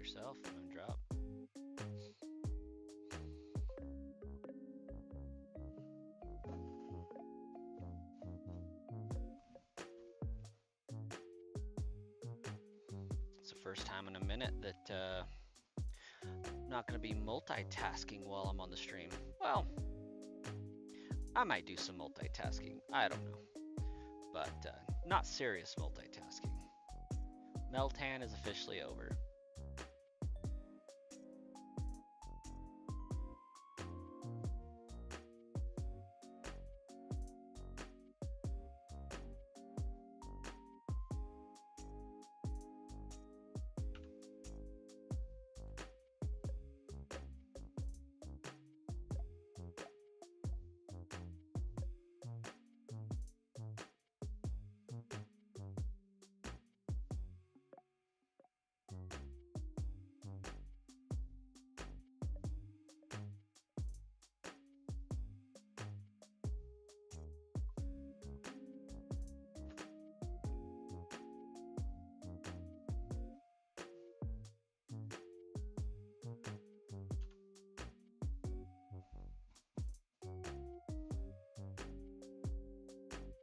yourself and drop. It's the first time in a minute that I'm not going to be multitasking while I'm on the stream. Well, I might do some multitasking. I don't know. But not serious multitasking. Meltan is officially over.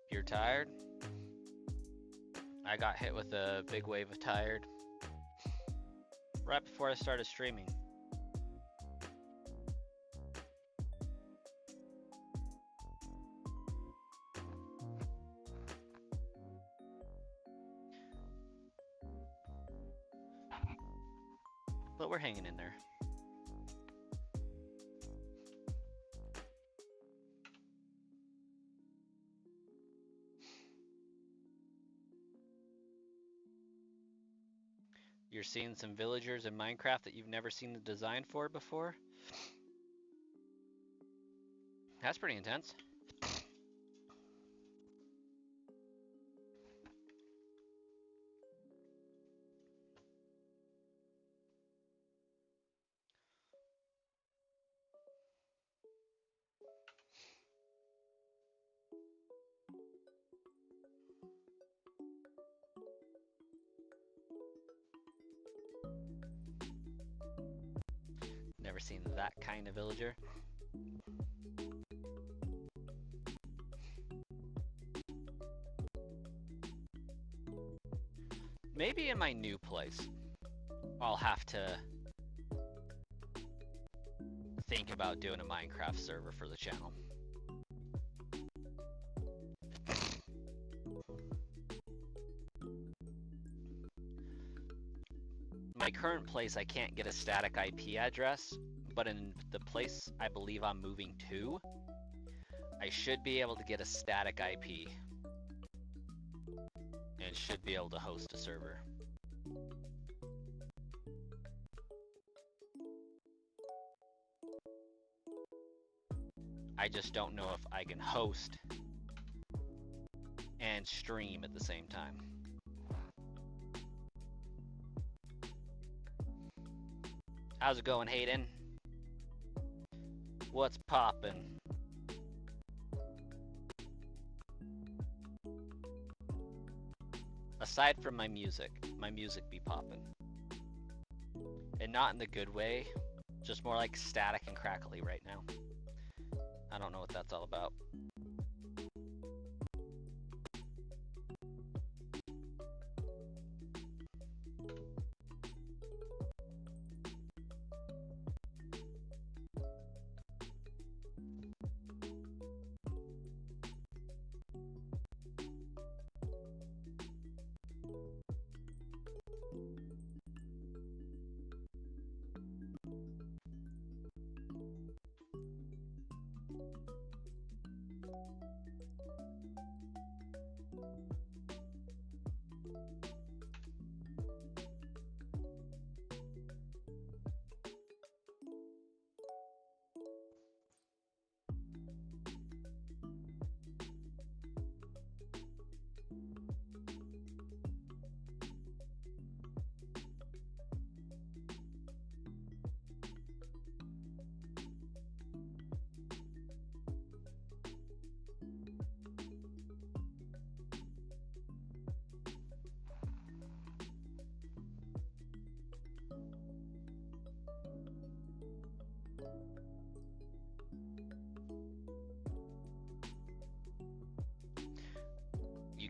You're tired? I got hit with a big wave of tired right before I started streaming. But we're hanging in there. You're seeing some villagers in Minecraft that you've never seen the design for before? That's pretty intense. Never seen that kind of villager. Maybe in my new place, I'll have to think about doing a Minecraft server for the channel. My current place, I can't get a static IP address, but in the place I believe I'm moving to, I should be able to get a static IP and should be able to host a server. I just don't know if I can host and stream at the same time. How's it going, Hayden? What's poppin'? Aside from my music be poppin'. And not in the good way, just more like static and crackly right now. I don't know what that's all about.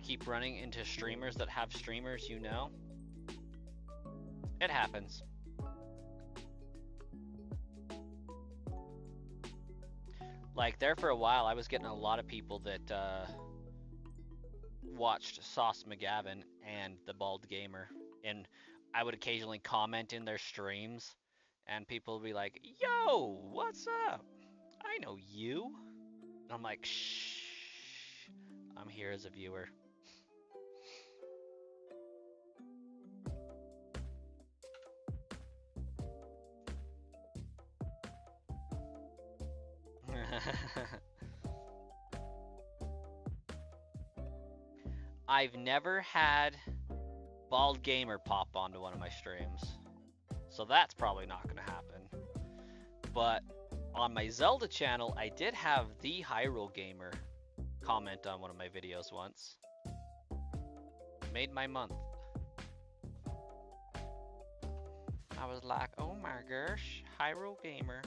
keep running into streamers that have streamers you know. It happens. Like, there for a while, I was getting a lot of people that watched Sauce McGavin and the Bald Gamer, and I would occasionally comment in their streams, and people would be like, "Yo, what's up? I know you." And I'm like, "Shh, I'm here as a viewer." I've never had Bald Gamer pop onto one of my streams, so that's probably not gonna happen. But on my Zelda channel, I did have the Hyrule Gamer comment on one of my videos once. Made my month. I was like, oh my gosh, Hyrule Gamer.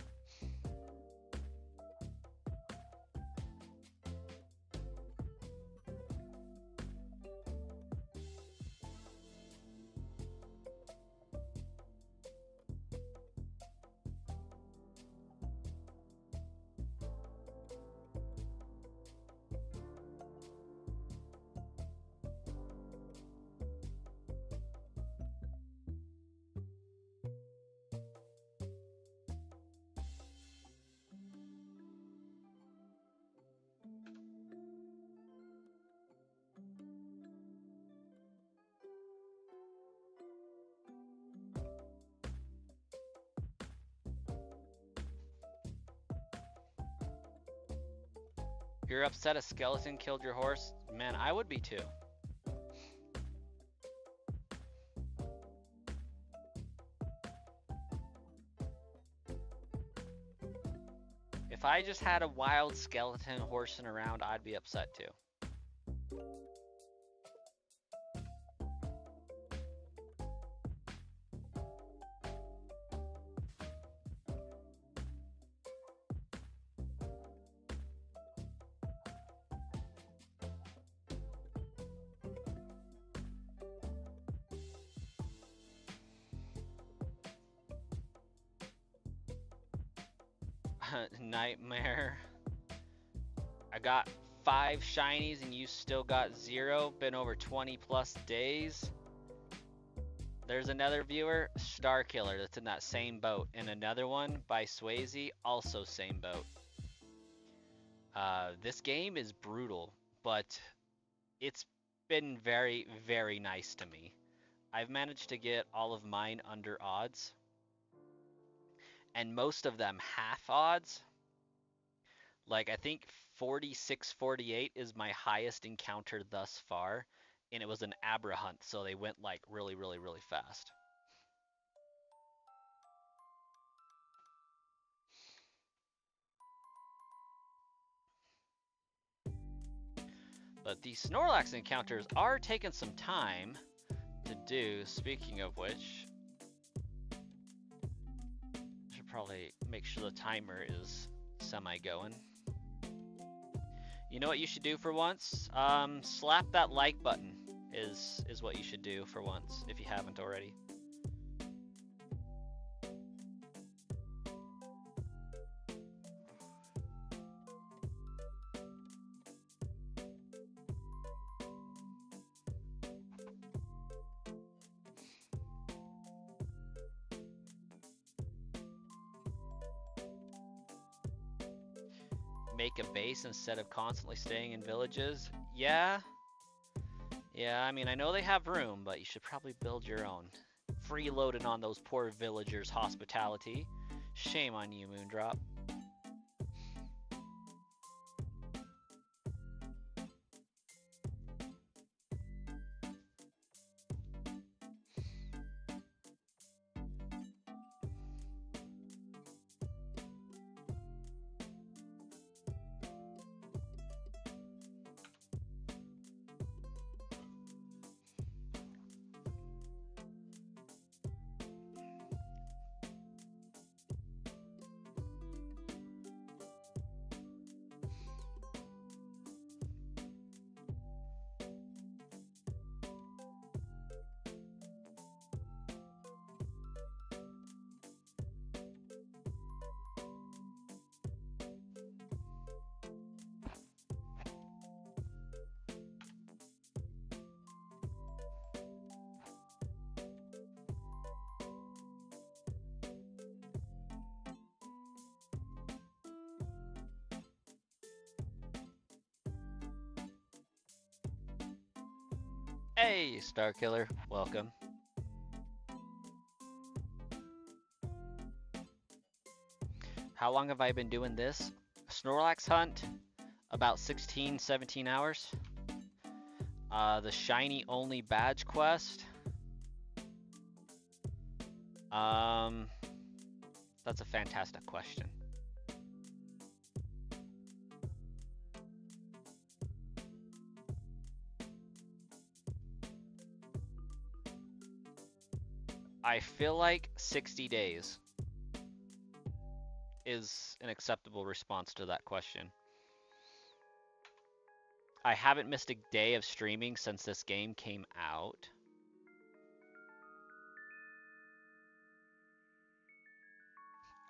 You're upset a skeleton killed your horse? Man, I would be too. If I just had a wild skeleton horsing around, I'd be upset too. Nightmare. I got 5 shinies and you still got 0. Been over 20 plus days. There's another viewer, Star Killer, that's in that same boat. And another one by Swayze, also same boat. This game is brutal, but it's been very, very nice to me. I've managed to get all of mine under odds, and most of them half odds. Like, I think 46-48 is my highest encounter thus far, and it was an Abra hunt, so they went like really, really, really fast. But these Snorlax encounters are taking some time to do. Speaking of which, I should probably make sure the timer is semi-going. You know what you should do for once? Slap that like button is what you should do for once, if you haven't already. Make a base instead of constantly staying in villages? Yeah, I mean, I know they have room, but you should probably build your own. Freeloading on those poor villagers' hospitality. Shame on you, Moondrop. Hey, Starkiller, welcome. How long have I been doing this? Snorlax hunt, about 16, 17 hours. The shiny only badge quest. That's a fantastic question. I feel like 60 days is an acceptable response to that question. I haven't missed a day of streaming since this game came out.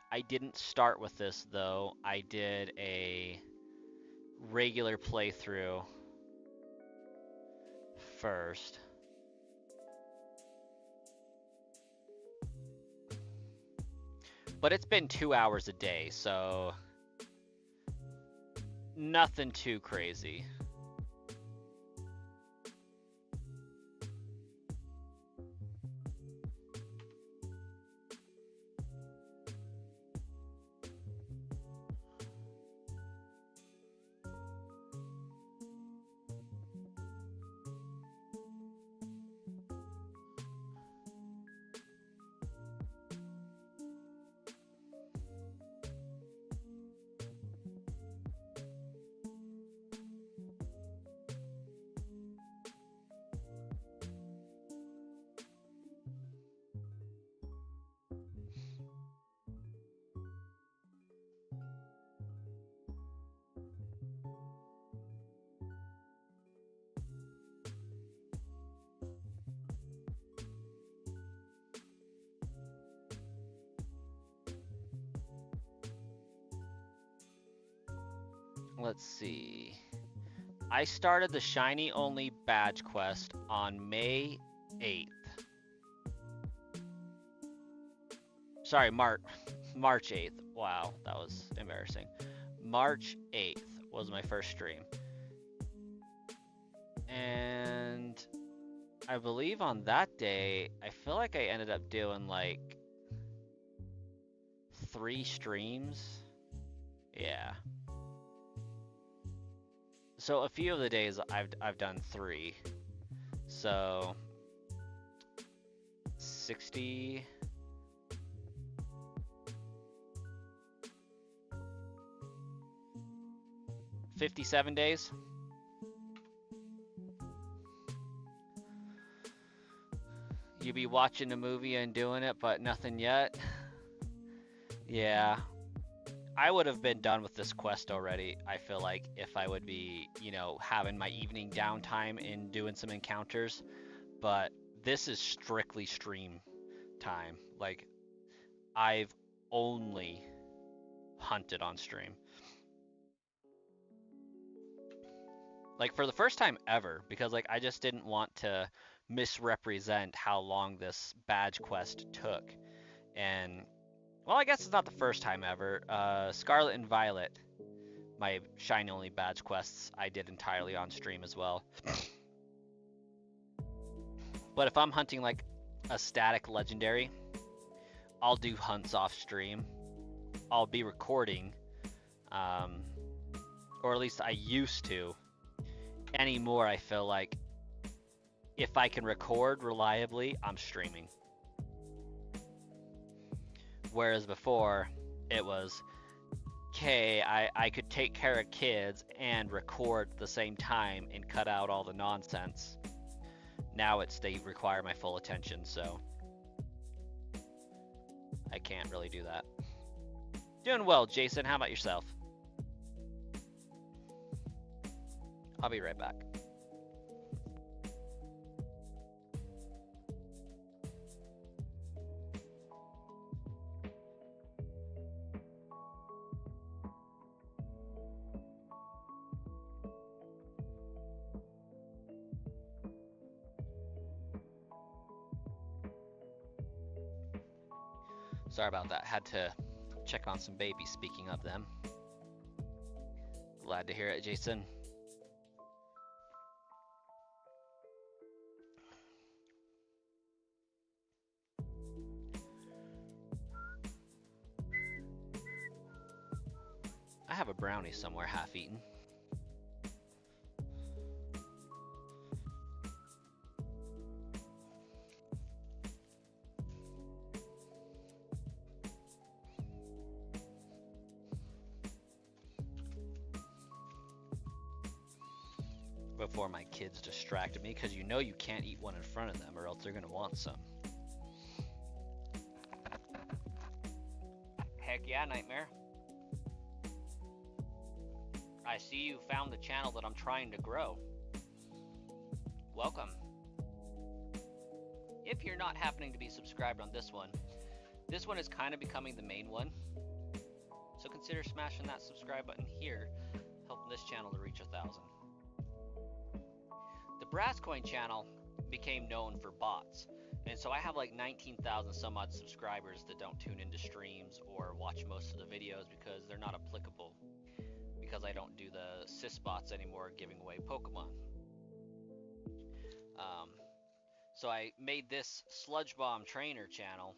I didn't start with this though. I did a regular playthrough first. But it's been 2 hours a day, so nothing too crazy. Let's see. I started the shiny only badge quest on May 8th. Sorry, March 8th. Wow, that was embarrassing. March 8th was my first stream. And I believe on that day, I feel like I ended up doing like 3 streams. Yeah. So a few of the days I've done 3. So 60 57 days. You be watching a movie and doing it, but nothing yet. Yeah. I would have been done with this quest already, I feel like, if I would be, you know, having my evening downtime and doing some encounters. But this is strictly stream time. Like, I've only hunted on stream. Like, for the first time ever, because, like, I just didn't want to misrepresent how long this badge quest took. And, well, I guess it's not the first time ever. Scarlet and Violet, my shiny only badge quests, I did entirely on stream as well. But if I'm hunting like a static legendary, I'll do hunts off stream. I'll be recording, or at least I used to. Anymore, I feel like if I can record reliably, I'm streaming. Whereas before, it was, okay, I could take care of kids and record at the same time and cut out all the nonsense. Now it's they require my full attention, so I can't really do that. Doing well, Jason. How about yourself? I'll be right back. Sorry about that. Had to check on some babies, speaking of them. Glad to hear it, Jason. brownie somewhere half-eaten. Before my kids distracted me, because you know you can't eat one in front of them or else they're gonna want some. Heck yeah, Nightmare. I see you found the channel that I'm trying to grow. Welcome. If you're not happening to be subscribed on this one is kind of becoming the main one. So consider smashing that subscribe button here, helping this channel to reach 1,000. The Brass Coin channel became known for bots. And so I have like 19,000 some odd subscribers that don't tune into streams or watch most of the videos because they're not applicable. Because I don't do the sis bots anymore giving away Pokemon. So I made this Sludge Bomb Trainer channel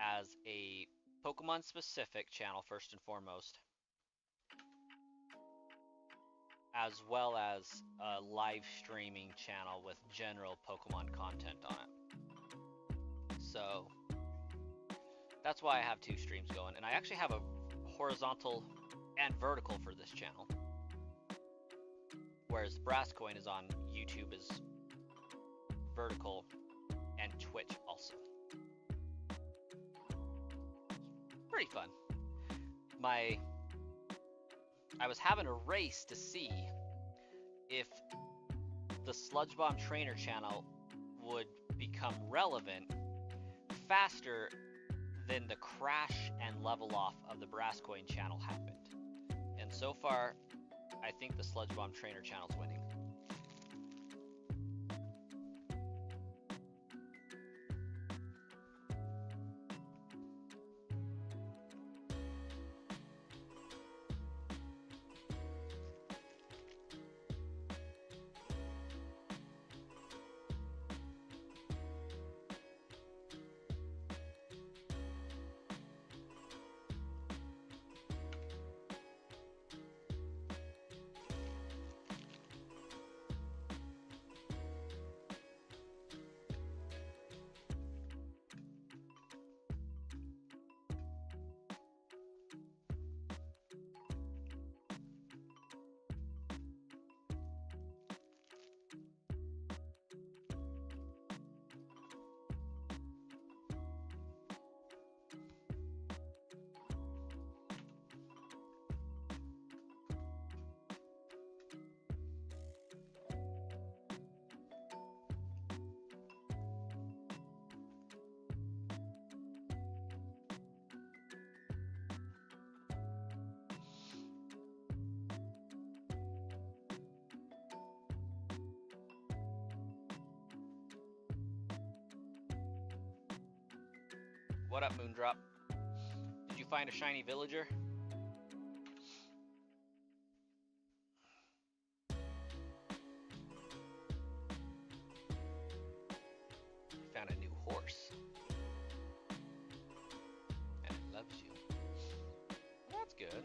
as a Pokemon specific channel first and foremost, as well as a live streaming channel with general Pokemon content on it. So that's why I have 2 streams going, and I actually have a horizontal and vertical for this channel, whereas Brass Coin is on YouTube as vertical and Twitch also. Pretty fun. I was having a race to see if the Sludge Bomb Trainer channel would become relevant faster than the crash and level off of the Brass Coin channel happened. And so far, I think the Sludge Bomb Trainer channel's winning. What up, Moondrop? Did you find a shiny villager? I found a new horse. And it loves you. That's good.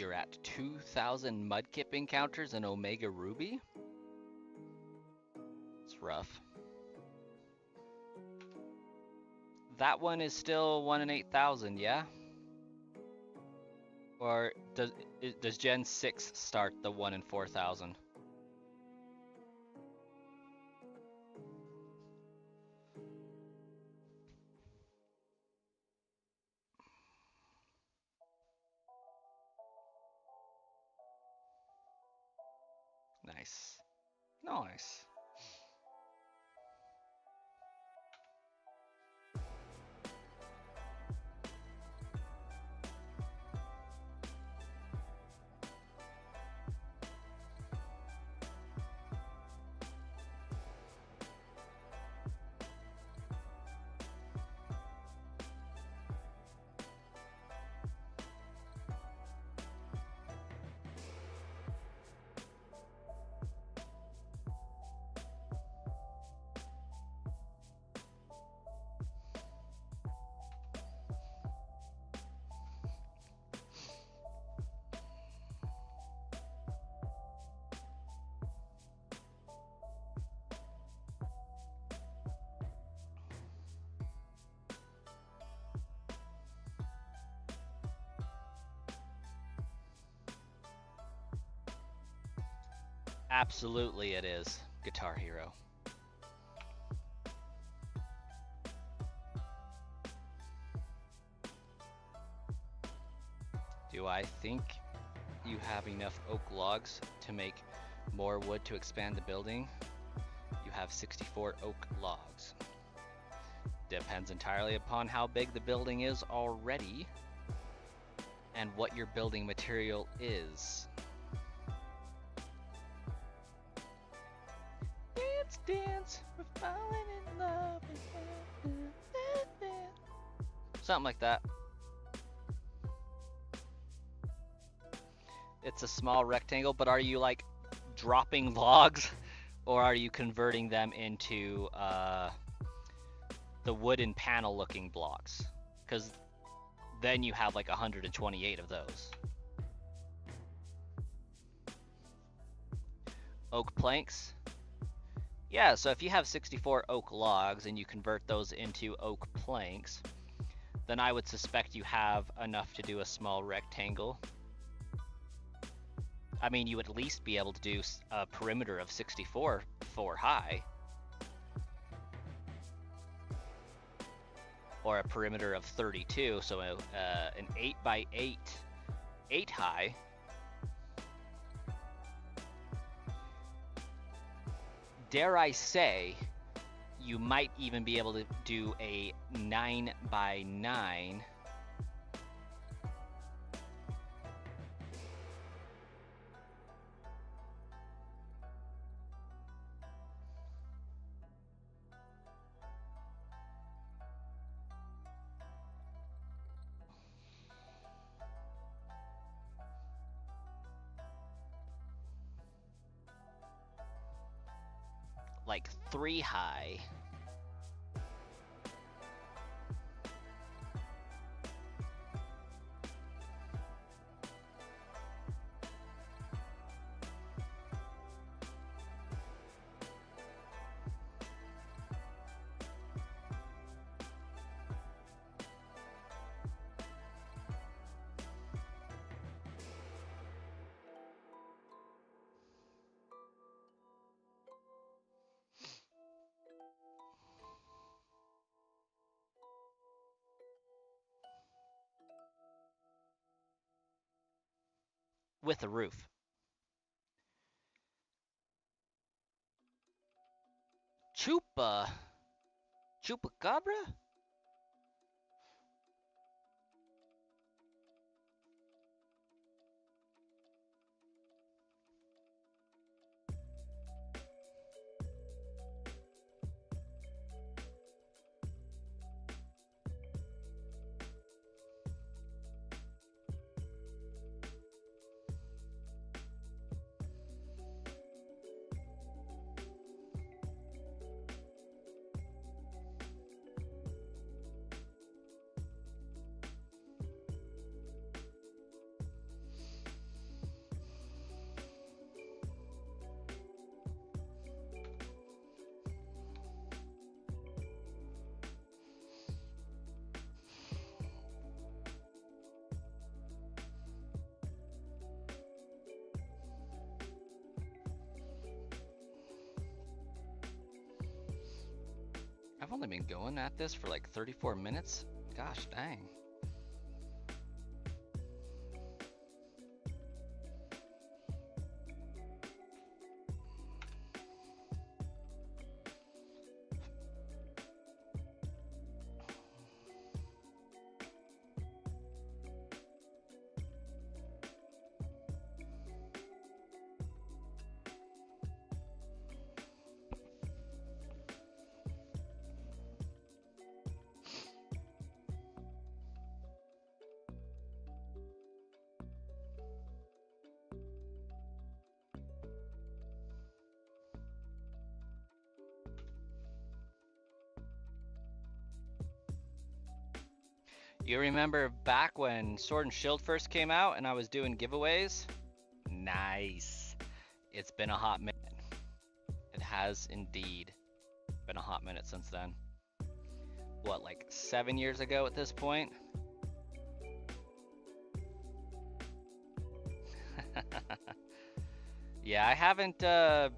you're at 2,000 mudkip encounters in Omega Ruby? It's rough. That one is still 1 in 8,000, yeah? Or does Gen 6 start the 1 in 4,000? Nice. Nice. Absolutely it is, Guitar Hero. Do I think you have enough oak logs to make more wood to expand the building? You have 64 oak logs. Depends entirely upon how big the building is already and what your building material is. Dance, dance, we're falling in love. Something like that. It's a small rectangle, but are you like dropping logs or are you converting them into the wooden panel looking blocks? Because then you have like 128 of those. Oak planks? Yeah, so if you have 64 oak logs and you convert those into oak planks, then I would suspect you have enough to do a small rectangle. I mean, you would at least be able to do a perimeter of 64 4 high. Or a perimeter of 32, so an 8 by 8, 8 high. Dare I say, you might even be able to do a 9 by 9. Like 3 high. With a roof. Chupacabra? only been going at this for like 34 minutes. Gosh dang. You remember back when Sword and Shield first came out and I was doing giveaways? Nice. It's been a hot minute. It has indeed been a hot minute since then. What, like 7 years ago at this point? Yeah, I haven't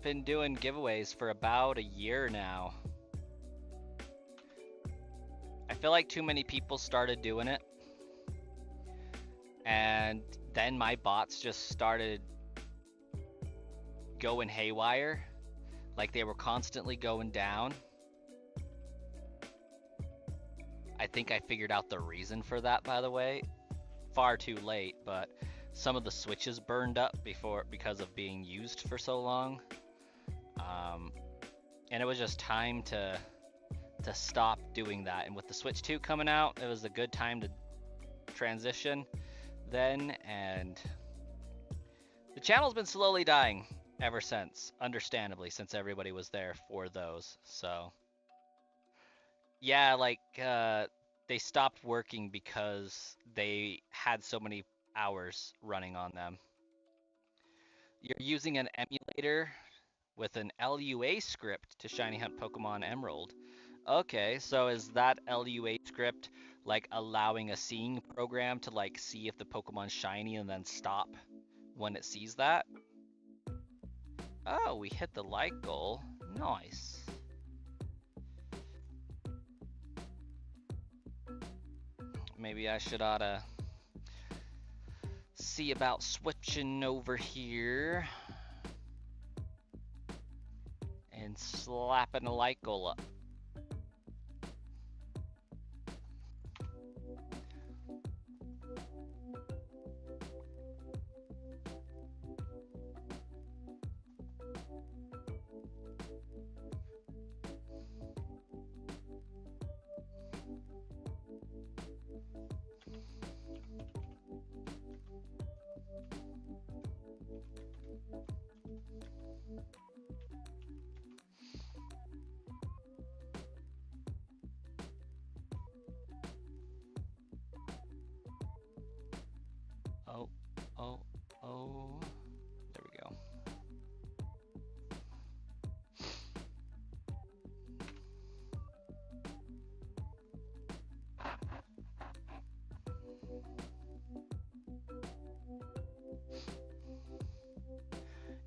been doing giveaways for about a year now. I feel like too many people started doing it. And then my bots just started going haywire. Like they were constantly going down. I think I figured out the reason for that, by the way. Far too late, but some of the switches burned up because of being used for so long. And it was just time to stop doing that. And with the Switch 2 coming out, it was a good time to transition then, and the channel's been slowly dying ever since, understandably, since everybody was there for those. So yeah, like they stopped working because they had so many hours running on them. You're using an emulator with an LUA script to shiny hunt Pokemon Emerald. Okay, so is that LUA script like allowing a seeing program to like see if the Pokemon's shiny and then stop when it sees that? Oh, we hit the like goal. Nice. Maybe I should oughta see about switching over here and slapping a like goal up. Oh, oh, oh. There we go.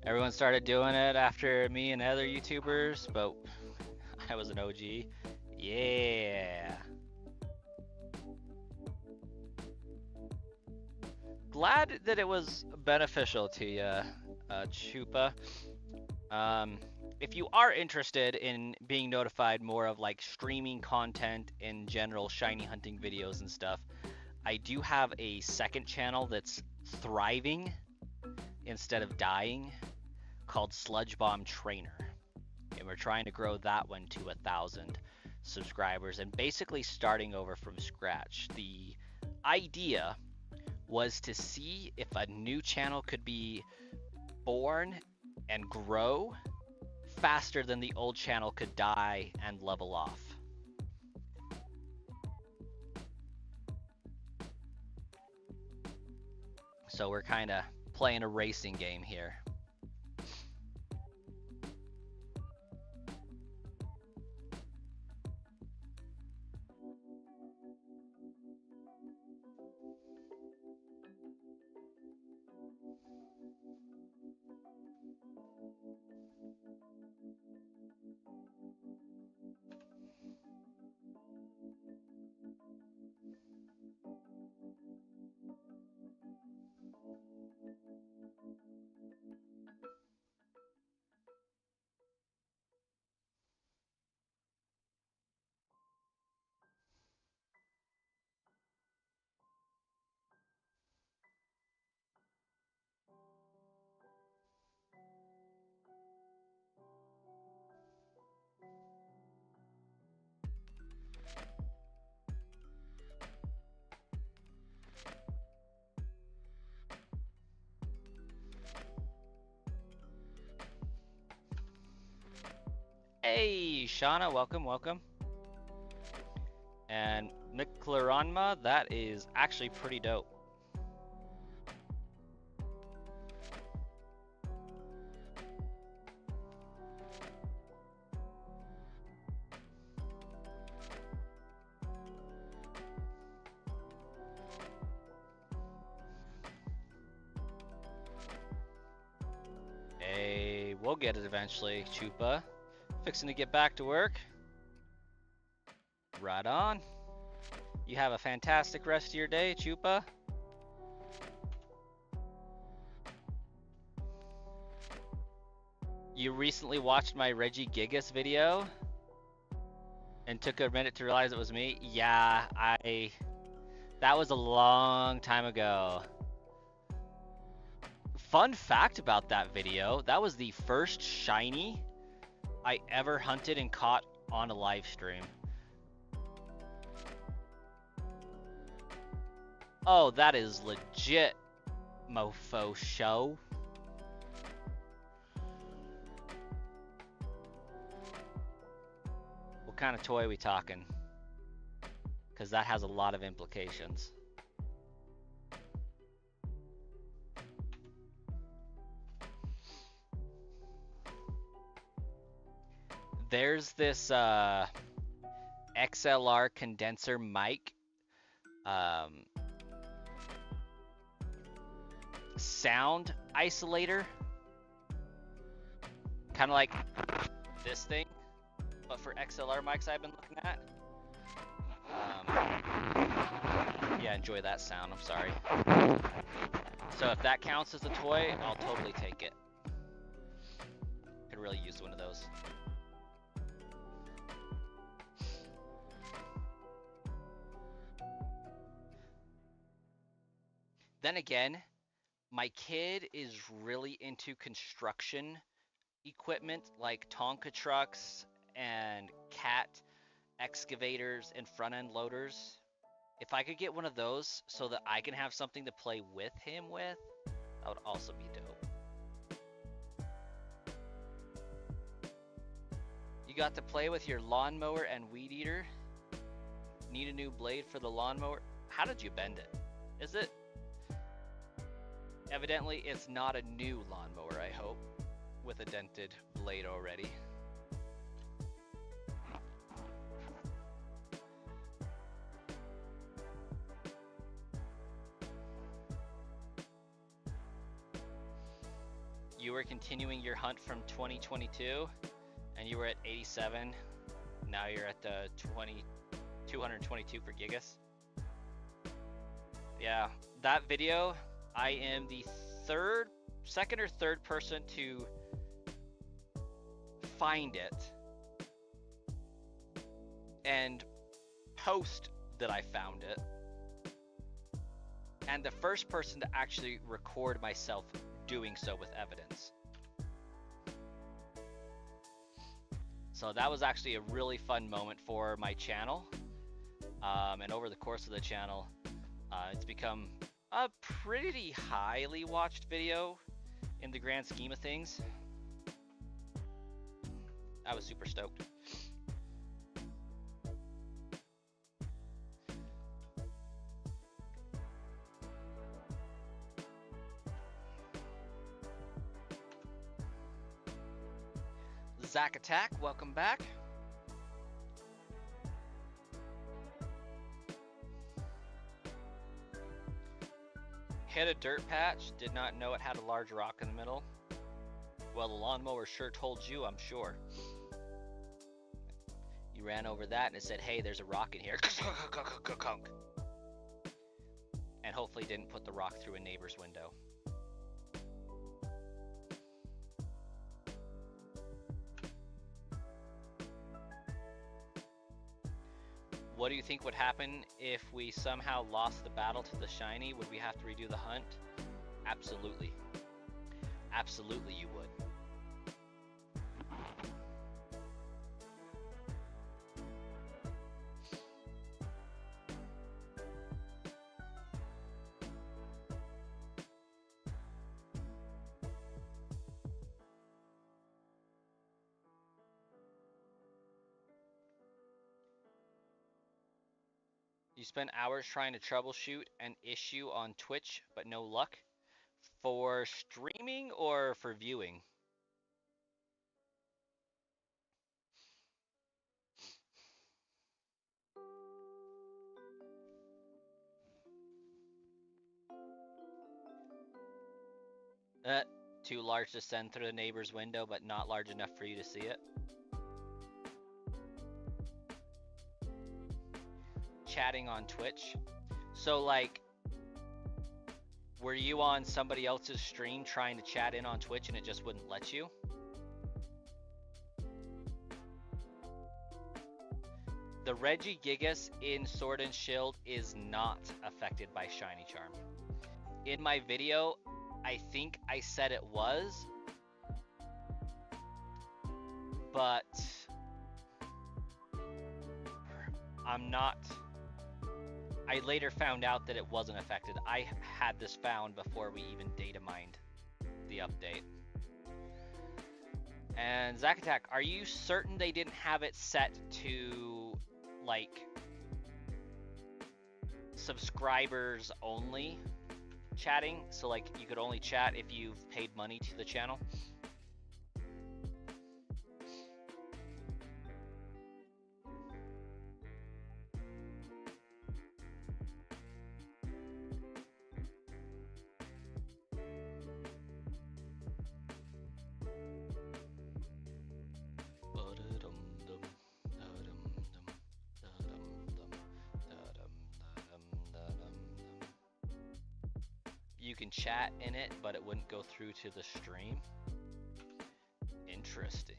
Everyone started doing it after me and other YouTubers, but I was an OG. Yeah. Glad that it was beneficial to you, Chupa. If you are interested in being notified more of like streaming content in general, shiny hunting videos and stuff, I do have a second channel that's thriving instead of dying called Sludge Bomb Trainer. And we're trying to grow that one to 1,000 subscribers and basically starting over from scratch. The idea was to see if a new channel could be born and grow faster than the old channel could die and level off. So we're kind of playing a racing game here. Hey, Shauna, welcome, welcome. And McLaronma, that is actually pretty dope. Hey, we'll get it eventually, Chupa. Fixing to get back to work. Right on. You have a fantastic rest of your day, Chupa. You recently watched my Reggie Gigas video and took a minute to realize it was me? Yeah, that was a long time ago. Fun fact about that video, that was the first shiny I ever hunted and caught on a live stream. Oh, that is legit, mofo show. What kind of toy are we talking? Because that has a lot of implications. There's this XLR condenser mic sound isolator, kind of like this thing, but for XLR mics I've been looking at. Yeah, enjoy that sound, I'm sorry. So if that counts as a toy, I'll totally take it. Could really use one of those. Then again, my kid is really into construction equipment like Tonka trucks and cat excavators and front end loaders. If I could get one of those so that I can have something to play with him with, that would also be dope. You got to play with your lawnmower and weed eater. Need a new blade for the lawnmower. How did you bend it? Is it? Evidently, it's not a new lawnmower, I hope, with a dented blade already. You were continuing your hunt from 2022, and you were at 87. Now you're at 222 for Gigas. Yeah, that video, I am the second or third person to find it and post that I found it, and the first person to actually record myself doing so with evidence. So that was actually a really fun moment for my channel, and over the course of the channel, it's become a pretty highly watched video in the grand scheme of things. I was super stoked. Zach Attack, welcome back. Hit a dirt patch, did not know it had a large rock in the middle. Well, the lawnmower sure told you, I'm sure. You ran over that and it said, hey, there's a rock in here. And hopefully didn't put the rock through a neighbor's window. What do you think would happen if we somehow lost the battle to the shiny? Would we have to redo the hunt? Absolutely. Absolutely you would. You spend hours trying to troubleshoot an issue on Twitch, but no luck? For streaming or for viewing? Too large to send through the neighbor's window, but not large enough for you to see it. Chatting on Twitch. So, like, were you on somebody else's stream trying to chat in on Twitch and it just wouldn't let you? The Regigigas in Sword and Shield is not affected by Shiny Charm. In my video, I think I said it was, but I'm not. I later found out that it wasn't affected. I had this found before we even data mined the update. And Zack Attack, are you certain they didn't have it set to, like, subscribers only chatting? So, like, you could only chat if you've paid money to the channel? You can chat in it, but it wouldn't go through to the stream. Interesting.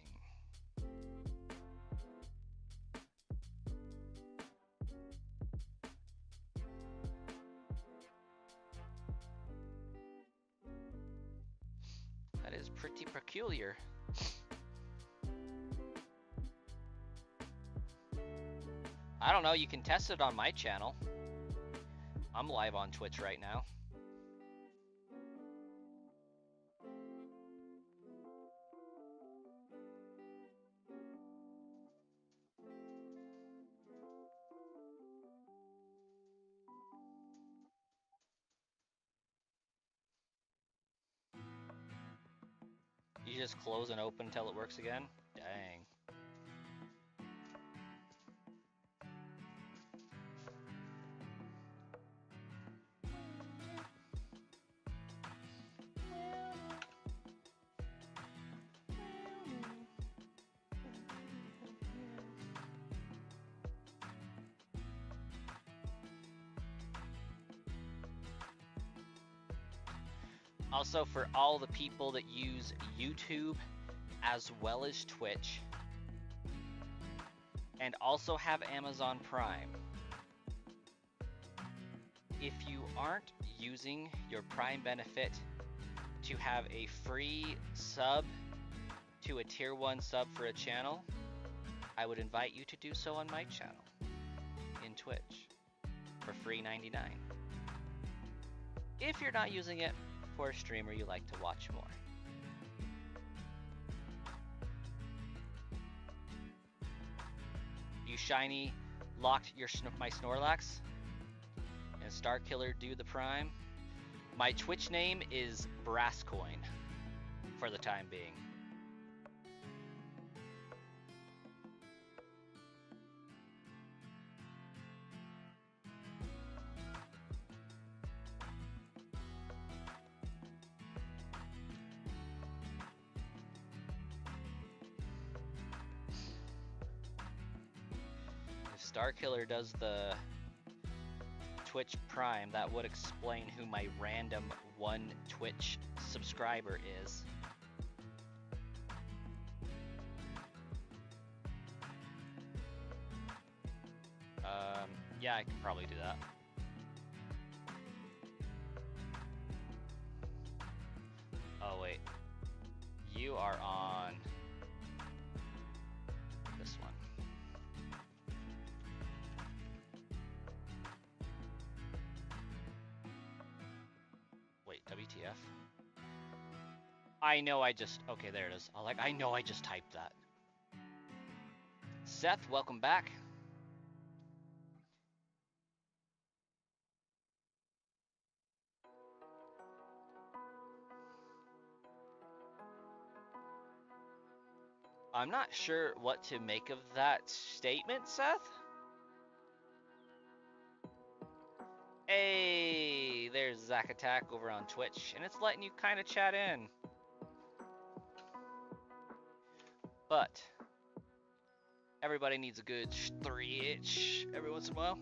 That is pretty peculiar. I don't know, you can test it on my channel. I'm live on Twitch right now. You just close and open until it works again? Dang. Also, for all the people that use YouTube as well as Twitch and also have Amazon Prime, if you aren't using your Prime benefit to have a free sub to a tier 1 sub for a channel, I would invite you to do so on my channel in Twitch for free 99. If you're not using it for a streamer you like to watch more. You Shiny locked my Snorlax and Starkiller do the Prime. My Twitch name is Brasscoin for the time being. Starkiller does the Twitch Prime, that would explain who my random one Twitch subscriber is. Yeah, I could probably do that. Oh wait, you are on this one. Wait, WTF? I know I just, okay, there it is. I know I just typed that. Seth, welcome back. I'm not sure what to make of that statement, Seth. Hey, there's Zach Attack over on Twitch, and it's letting you kind of chat in. But everybody needs a good 3-itch every once in a while.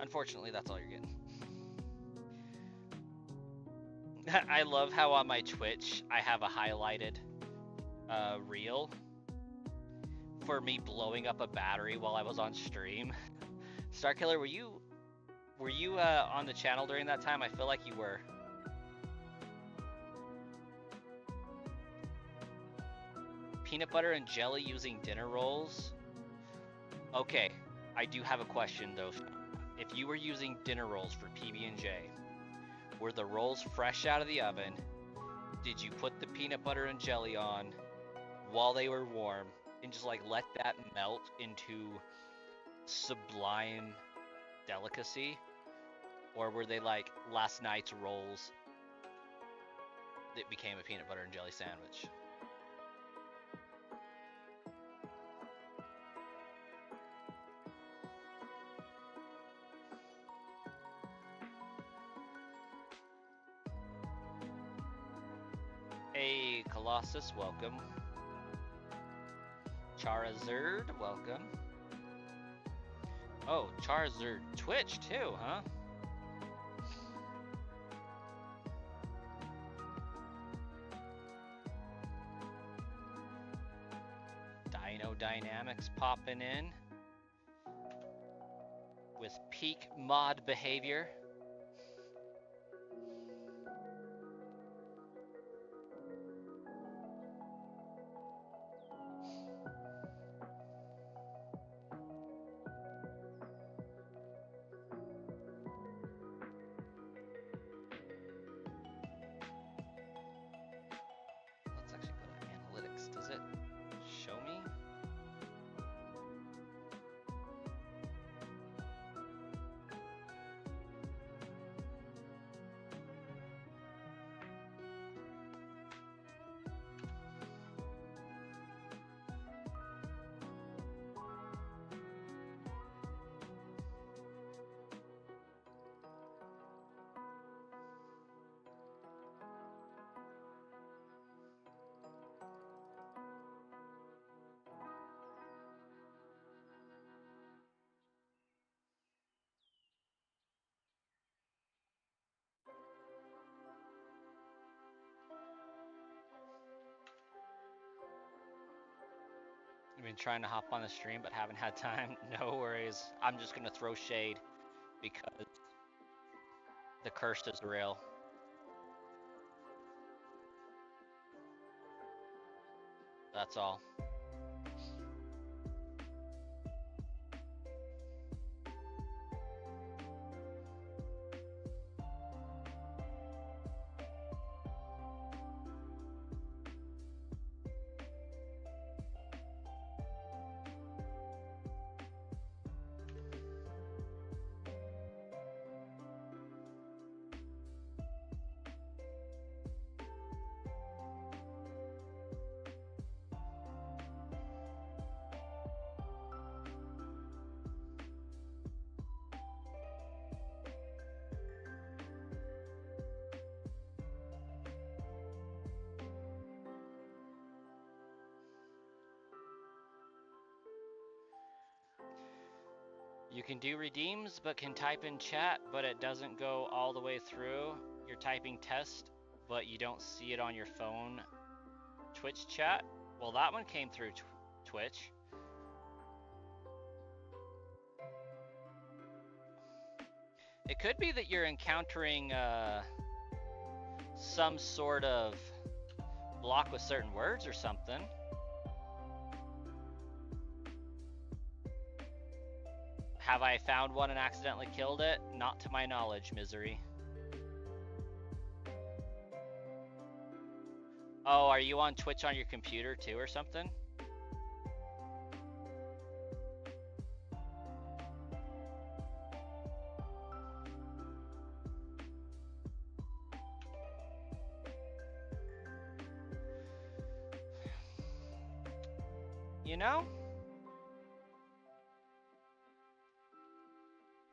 Unfortunately, that's all you're getting. I love how on my Twitch I have a highlighted reel for me blowing up a battery while I was on stream. Starkiller, were you on the channel during that time? I feel like you were. Peanut butter and jelly using dinner rolls. Okay, I do have a question though. If you were using dinner rolls for PB&J, were the rolls fresh out of the oven? Did you put the peanut butter and jelly on while they were warm and just like let that melt into sublime delicacy? Or were they like last night's rolls that became a peanut butter and jelly sandwich? Hey, Colossus, welcome. Charizard, welcome. Oh, Charizard Twitch too, huh? Dino Dynamics popping in with peak mod behavior. Let's actually go to analytics. Does it show me? I've been trying to hop on the stream but haven't had time. No worries. I'm just gonna throw shade because the curse is real. That's all. You can do redeems, but can type in chat, but it doesn't go all the way through. You're typing test, but you don't see it on your phone Twitch chat. Well, that one came through Twitch. It could be that you're encountering some sort of block with certain words or something. Have I found one and accidentally killed it? Not to my knowledge, Misery. Oh, are you on Twitch on your computer too or something? You know?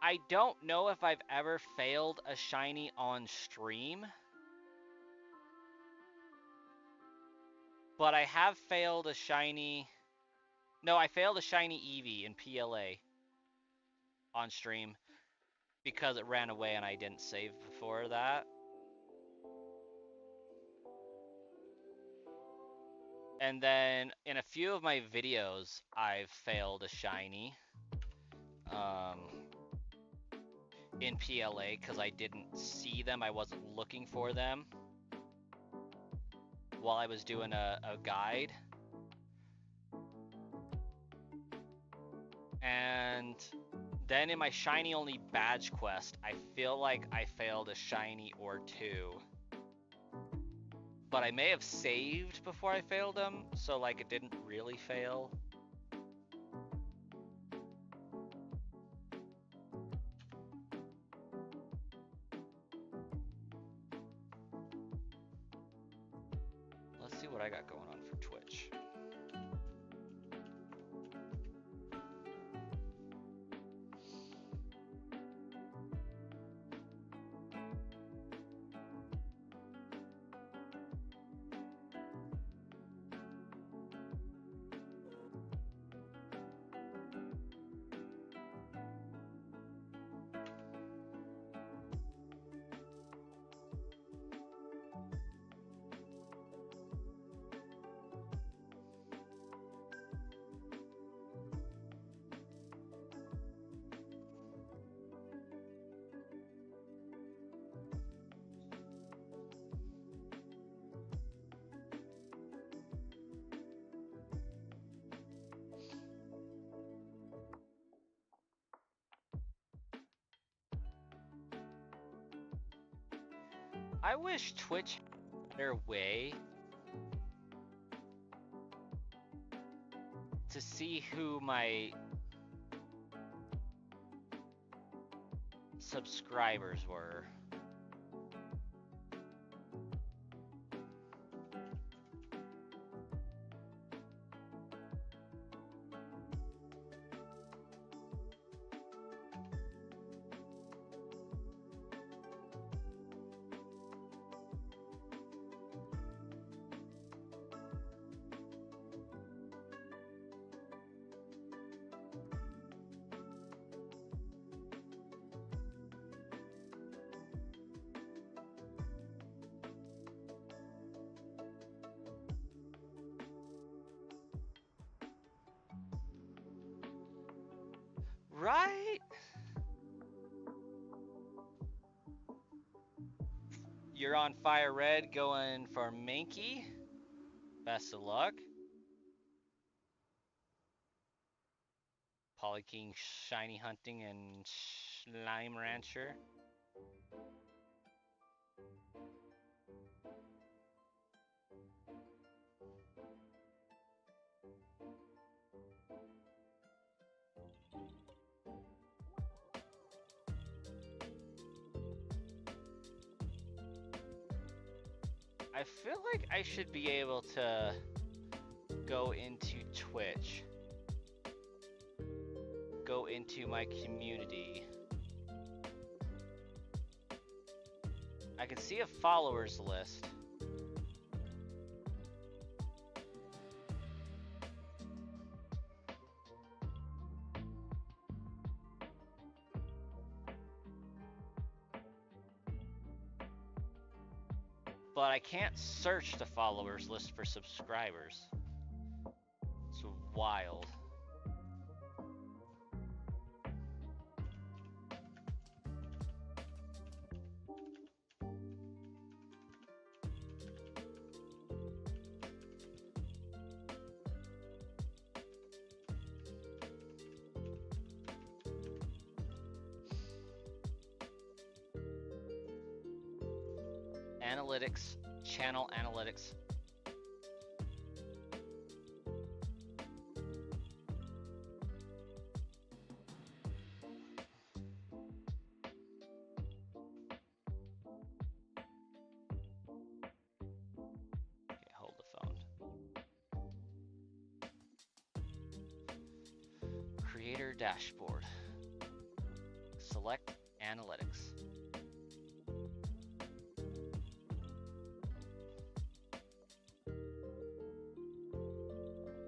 I don't know if I've ever failed a shiny on stream, but I have failed a shiny... No, I failed a shiny Eevee in PLA on stream because it ran away and I didn't save before that. And then in a few of my videos, I've failed a shiny in PLA because I didn't see them. I wasn't looking for them while I was doing a guide. And then in my shiny only badge quest, I feel like I failed a shiny or two. But I may have saved before I failed them, so like it didn't really fail. Let's see what I got going on for Twitch. I wish Twitch had a better way to see who my subscribers were. Right? You're on Fire Red going for Mankey. Best of luck. Polyking Shiny Hunting and Slime Rancher. I feel like I should be able to go into Twitch, go into my community. I can see a followers list. But I can't search the followers list for subscribers. It's wild. Analytics, channel analytics. Okay, hold the phone. dashboard. Select analytics.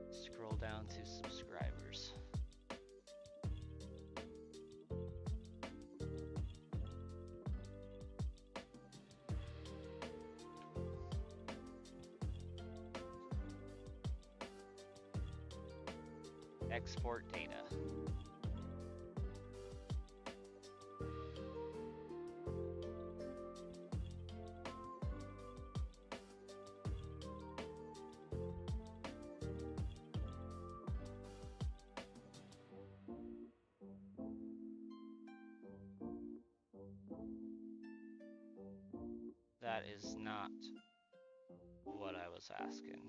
Scroll down to subscribers. Export data. That is not what I was asking.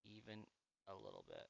Even a little bit.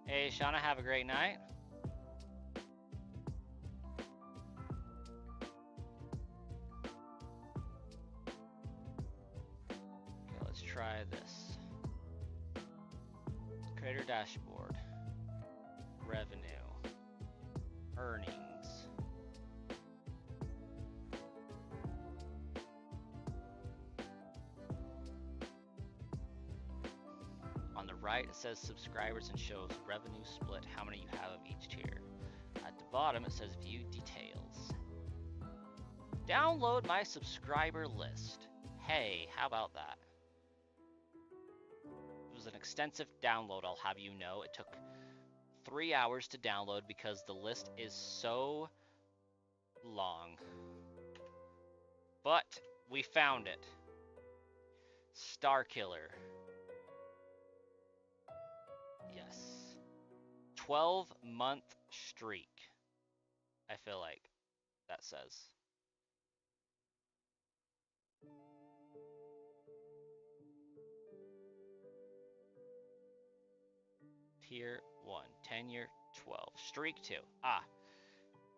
Hey, Shauna, have a great night. Okay, let's try this. Creator dashboard. Revenue. Earnings. On the right, it says subscribers and shows revenue split, how many you have of each tier. At the bottom, it says view details. Download my subscriber list. Hey, how about that? It was an extensive download, I'll have you know. It took 3 hours to download because the list is so long. But we found it. Star Killer. Yes. 12-month streak. I feel like that says. Tier 1, tenure 12, streak 2. Ah,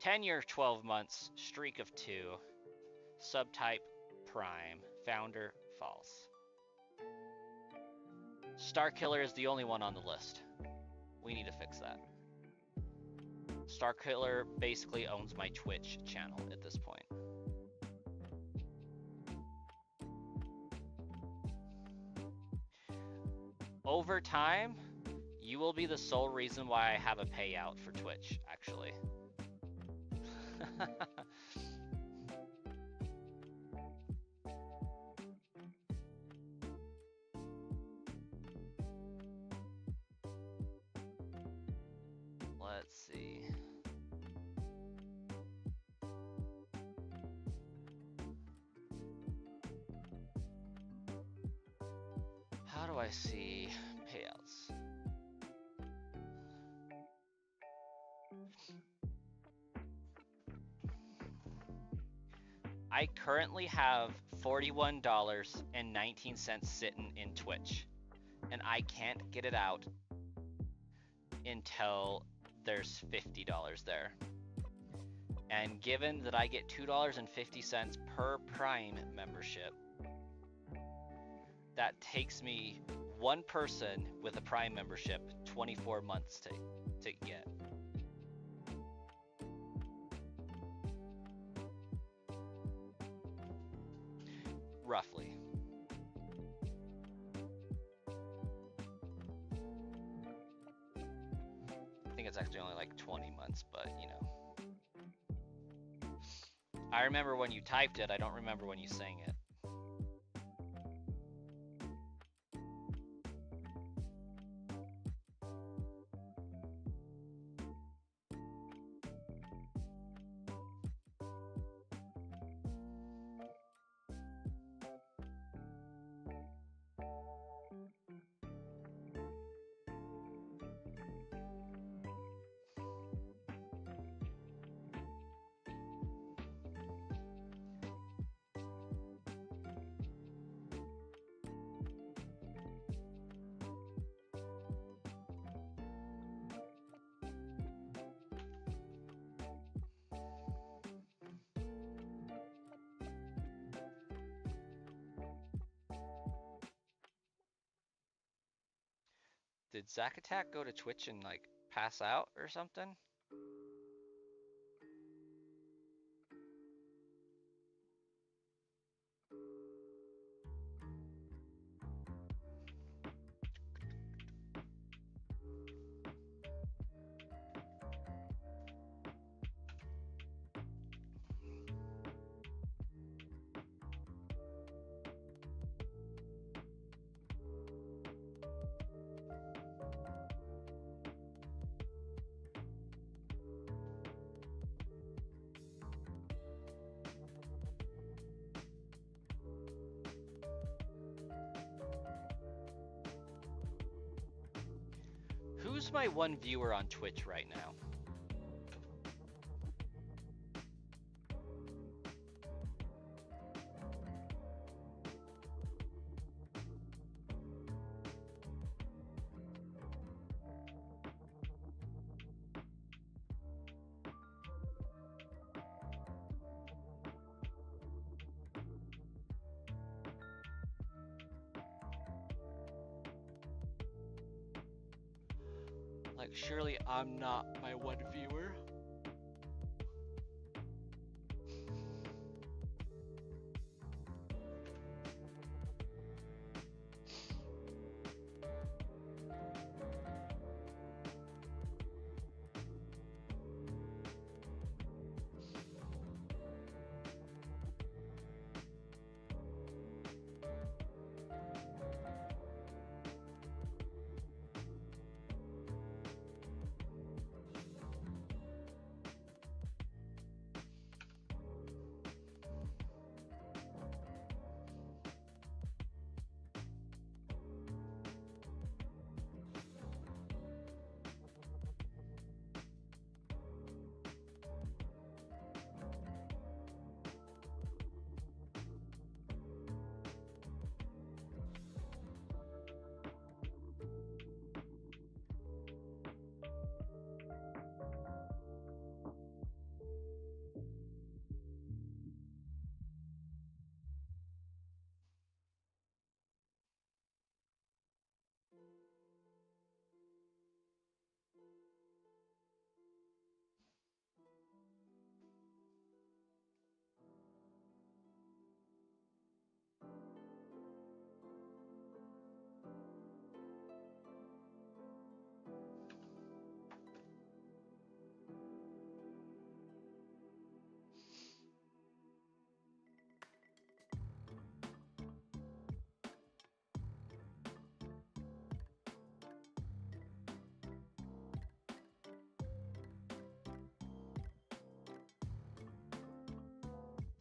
tenure 12 months, streak of 2, subtype prime, founder false. Star Killer is the only one on the list. We need to fix that. Star Killer basically owns my Twitch channel at this point. Over time, you will be the sole reason why I have a payout for Twitch, actually. Let's see. How do I see payouts? I currently have $41.19 sitting in Twitch, and I can't get it out until there's $50 there. And given that I get $2.50 per Prime membership, that takes me one person with a Prime membership 24 months to get. Roughly. I think it's actually only like 20 months, but you know. I remember when you typed it, I don't remember when you sang it. Did Zack Attack go to Twitch and like pass out or something? Who's my one viewer on Twitch right now? Like, surely I'm not my one viewer.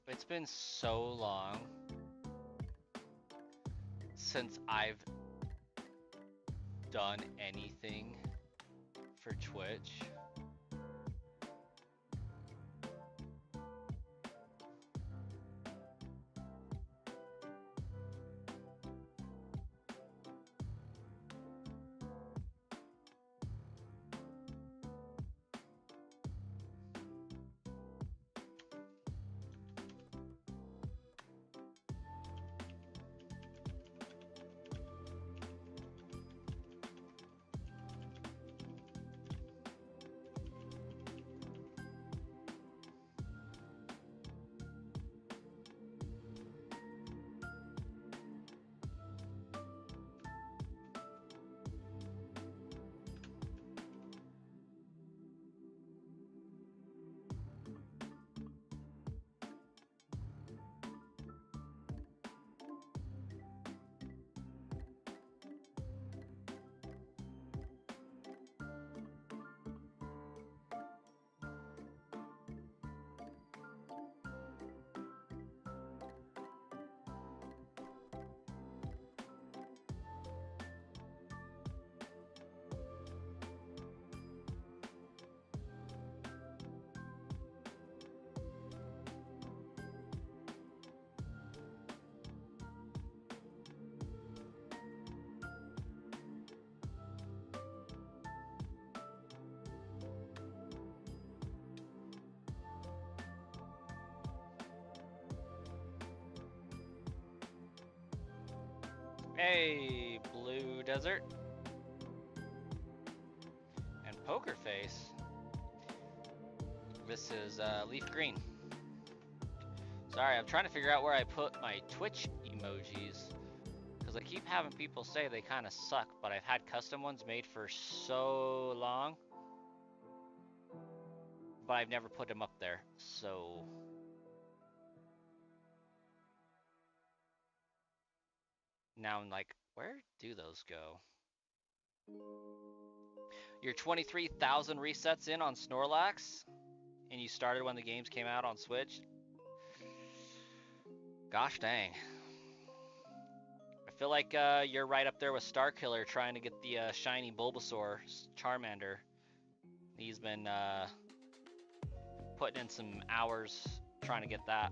It's been so long since I've done anything for Twitch. Hey, Blue Desert. And Poker Face. This is Leaf Green. Sorry, I'm trying to figure out where I put my Twitch emojis. Because I keep having people say they kind of suck, but I've had custom ones made for so long. But I've never put them up there, so... Now I'm like, where do those go? You're 23,000 resets in on Snorlax, and you started when the games came out on Switch? Gosh dang. I feel like you're right up there with Starkiller trying to get the shiny Bulbasaur Charmander. He's been putting in some hours trying to get that.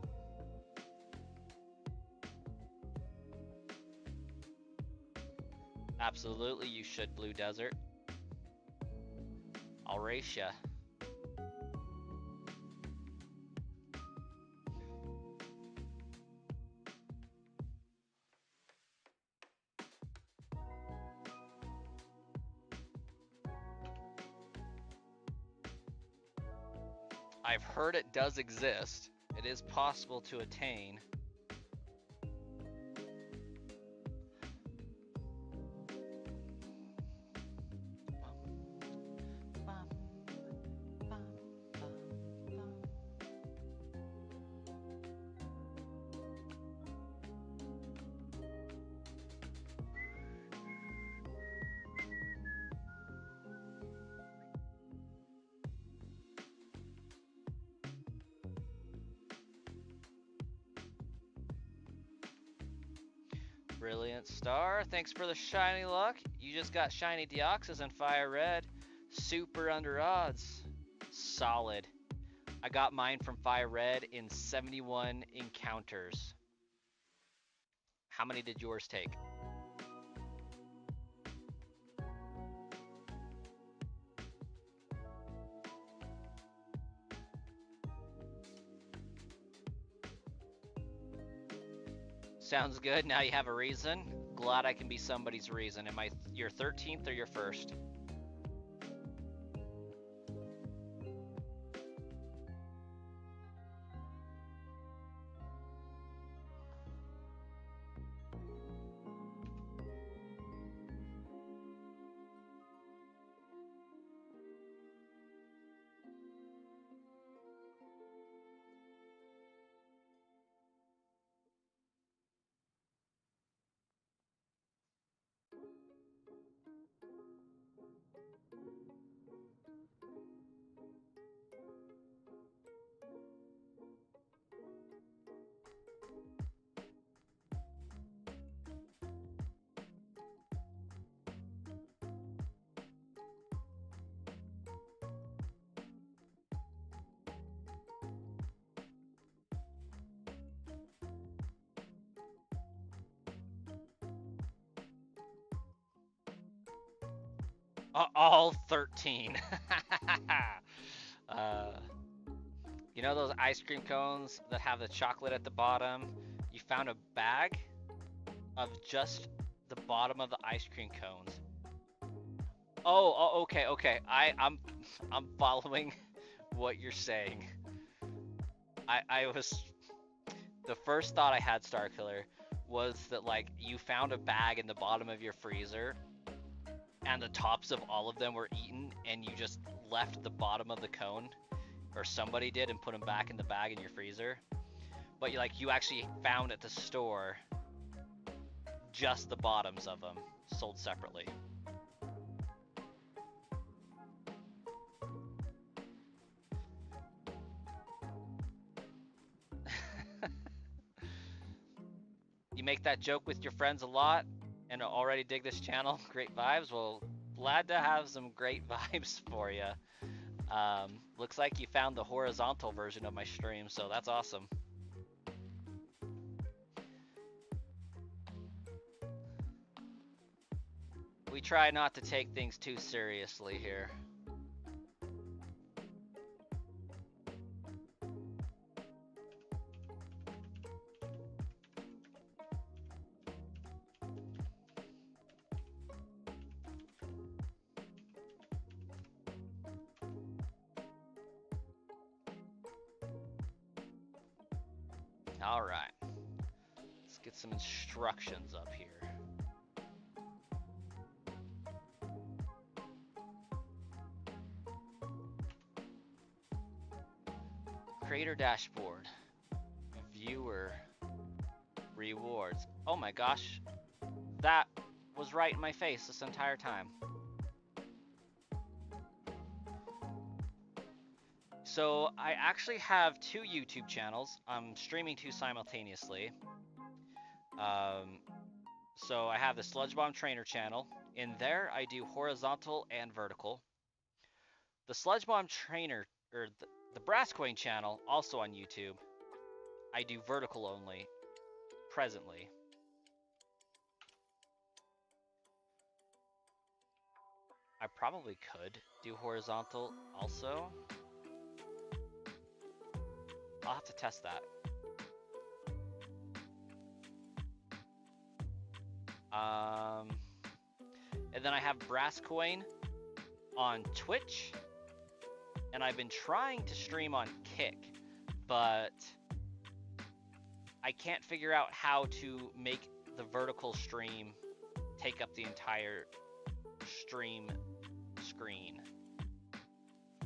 Absolutely, you should, Blue Desert. I'll race ya. I've heard it does exist. It is possible to attain. Brilliant Star, thanks for the shiny luck. You just got shiny Deoxys and Fire Red. Super under odds. Solid. I got mine from Fire Red in 71 encounters. How many did yours take? Sounds good. Now you have a reason. Glad I can be somebody's reason. Am I your 13th or your first? All 13. You know those ice cream cones that have the chocolate at the bottom? You found a bag of just the bottom of the ice cream cones. Oh, okay. I'm following what you're saying. I was the first thought I had, Starkiller, was that like you found a bag in the bottom of your freezer and the tops of all of them were eaten and you just left the bottom of the cone, or somebody did, and put them back in the bag in your freezer. But you actually found at the store just the bottoms of them sold separately. You make that joke with your friends a lot and already dig this channel. Great vibes. Well, glad to have some great vibes for you. Looks like you found the horizontal version of my stream, so that's awesome. We try not to take things too seriously here. All right. Let's get some instructions up here. Creator dashboard. Viewer rewards. Oh my gosh. That was right in my face this entire time. So I actually have 2 YouTube channels. I'm streaming 2 simultaneously. So I have the Sludge Bomb Trainer channel. In there, I do horizontal and vertical. The Sludge Bomb Trainer, or the Brass Coin channel, also on YouTube, I do vertical only, presently. I probably could do horizontal also. I'll have to test that. And then I have Brass Coin on Twitch, and I've been trying to stream on Kick, but I can't figure out how to make the vertical stream take up the entire stream screen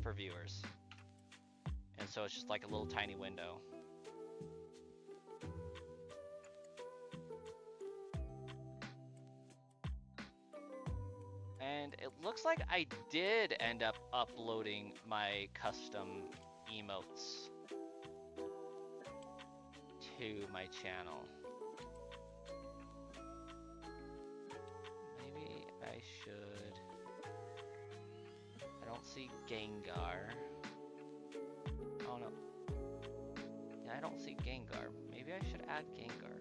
for viewers. And so it's just like a little tiny window. And it looks like I did end up uploading my custom emotes to my channel. Maybe I should. I don't see Gengar. Oh no. Yeah, I don't see Gengar. Maybe I should add Gengar.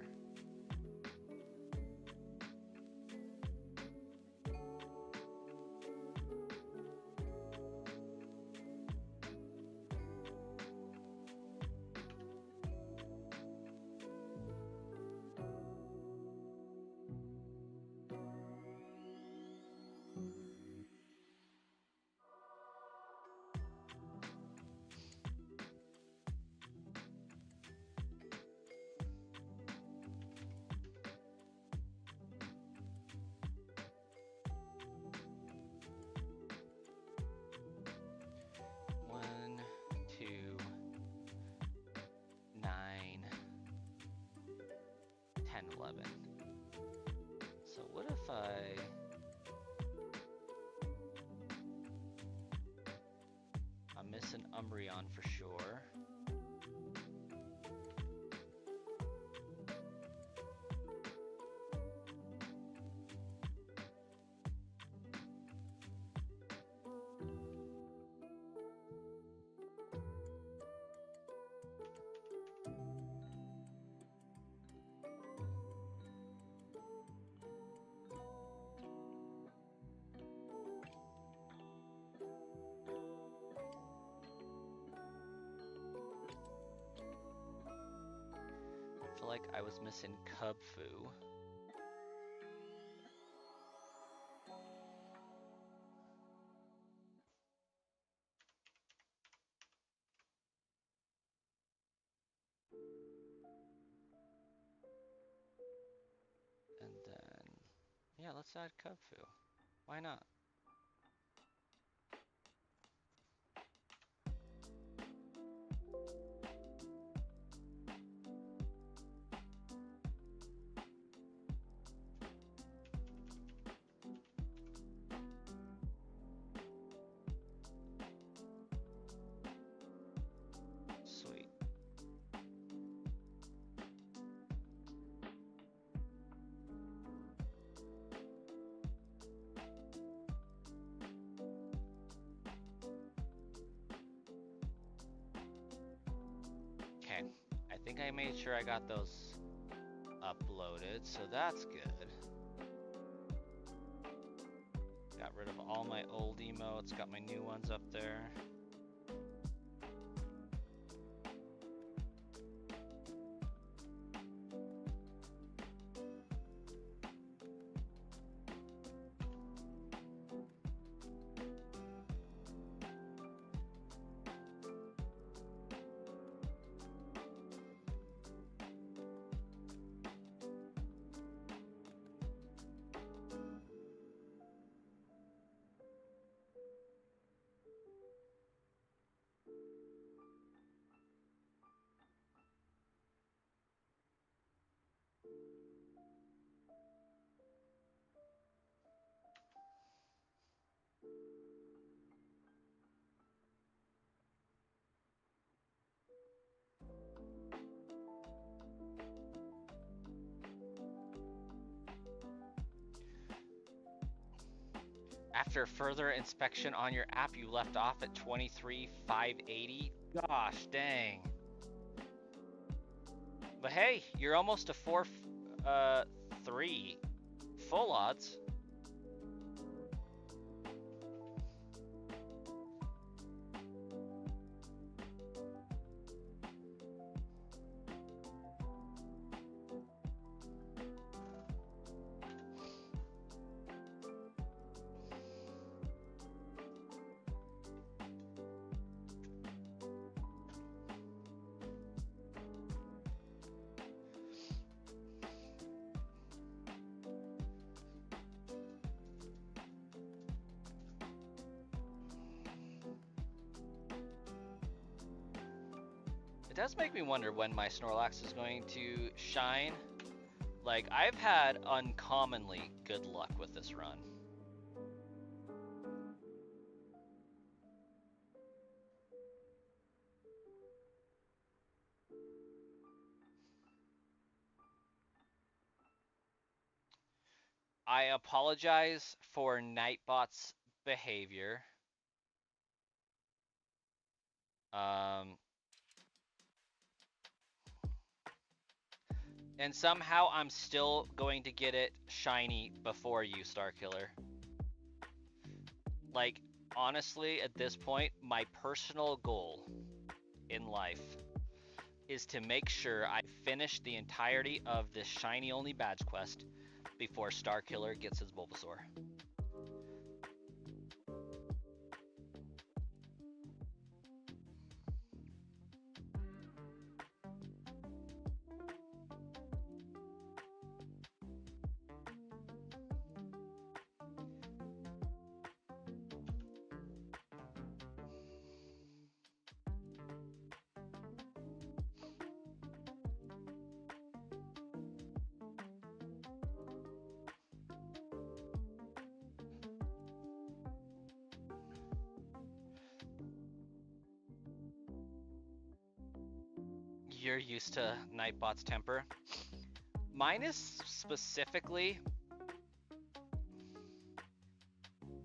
So what if I'm missing Umbreon for sure. I feel like I was missing Cubfu. And then, yeah, let's add Cubfu. Why not? Sweet. Okay, I think I made sure I got those uploaded, so that's good. Got rid of all my old emotes, got my new ones up there. After further inspection on your app, you left off at 23,580. Gosh, dang. But hey, you're almost a 4-3 full odds. It does make me wonder when my Snorlax is going to shine. Like, I've had uncommonly good luck with this run. I apologize for Nightbot's behavior. And somehow I'm still going to get it shiny before you, Starkiller. Like, honestly, at this point, my personal goal in life is to make sure I finish the entirety of this shiny only badge quest before Starkiller gets his Bulbasaur. You're used to Nightbot's temper. Mine is specifically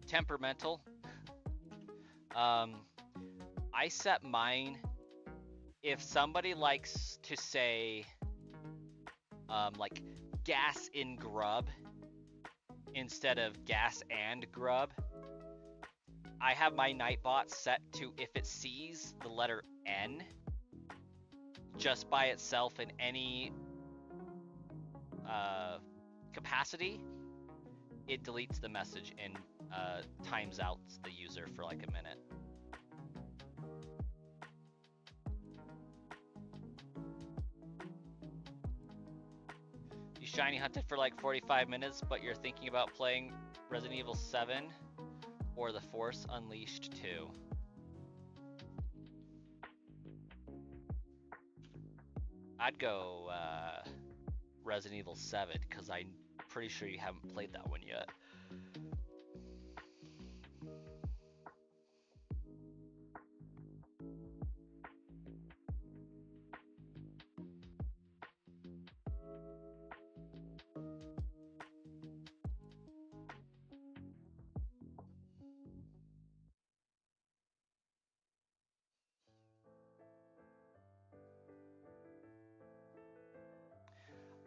temperamental. I set mine if somebody likes to say like gas in grub instead of gas and grub. I have my Nightbot set to if it sees the letter N just by itself in any capacity, it deletes the message and times out the user for like a minute. You shiny hunted for like 45 minutes, but you're thinking about playing Resident Evil 7 or The Force Unleashed 2. I'd go Resident Evil 7 because I'm pretty sure you haven't played that one yet.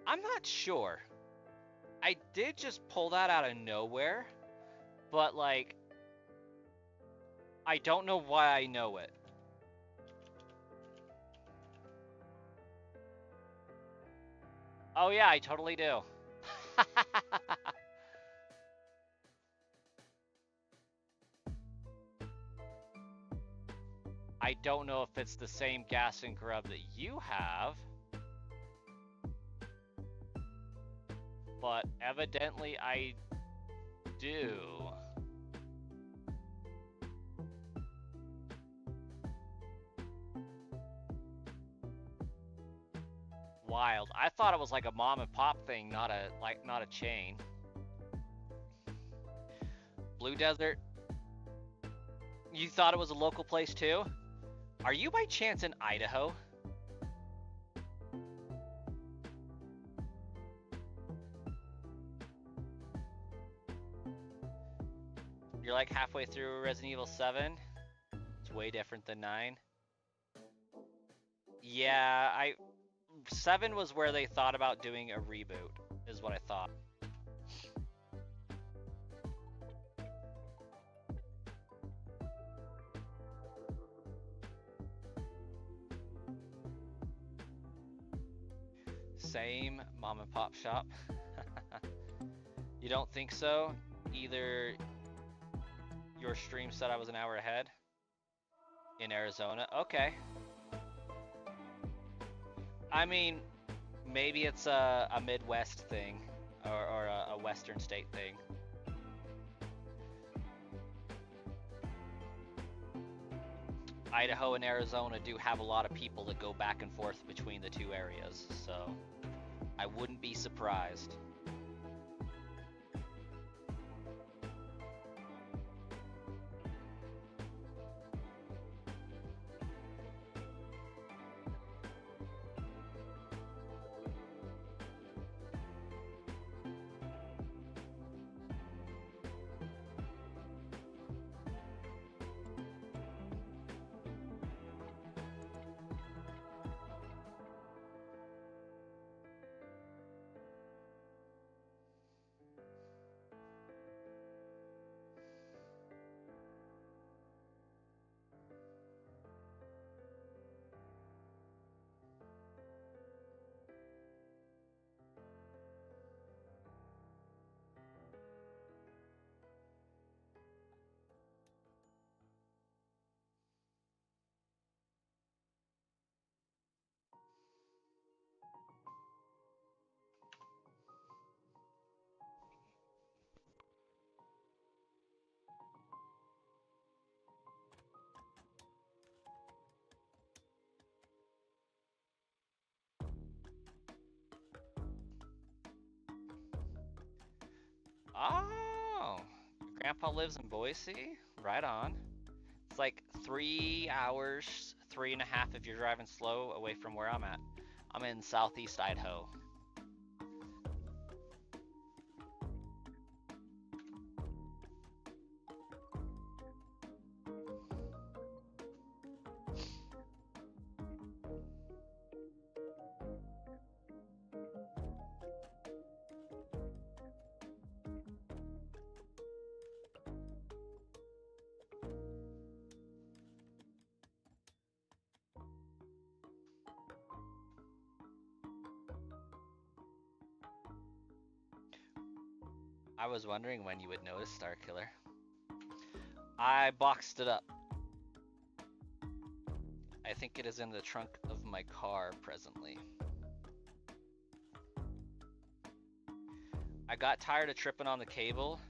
I'm not sure. I did just pull that out of nowhere, but like, I don't know why I know it. Oh yeah, I totally do. I don't know if it's the same gas and grub that you have, but evidently I do. Wild. I thought it was like a mom and pop thing, not a chain. Blue Desert. You thought it was a local place too? Are you by chance in Idaho? You're like halfway through Resident Evil 7. It's way different than 9. Yeah, 7 was where they thought about doing a reboot, is what I thought. Same mom and pop shop. You don't think so? Either your stream said I was an hour ahead in Arizona. Okay. I mean, maybe it's a Midwest thing or a Western state thing. Idaho and Arizona do have a lot of people that go back and forth between the two areas, so I wouldn't be surprised. Oh, your grandpa lives in Boise? Right on. It's like 3 hours, 3.5 if you're driving slow away from where I'm at. I'm in southeast Idaho. I was wondering when you would notice Starkiller. I boxed it up. I think it is in the trunk of my car presently. I got tired of tripping on the cable.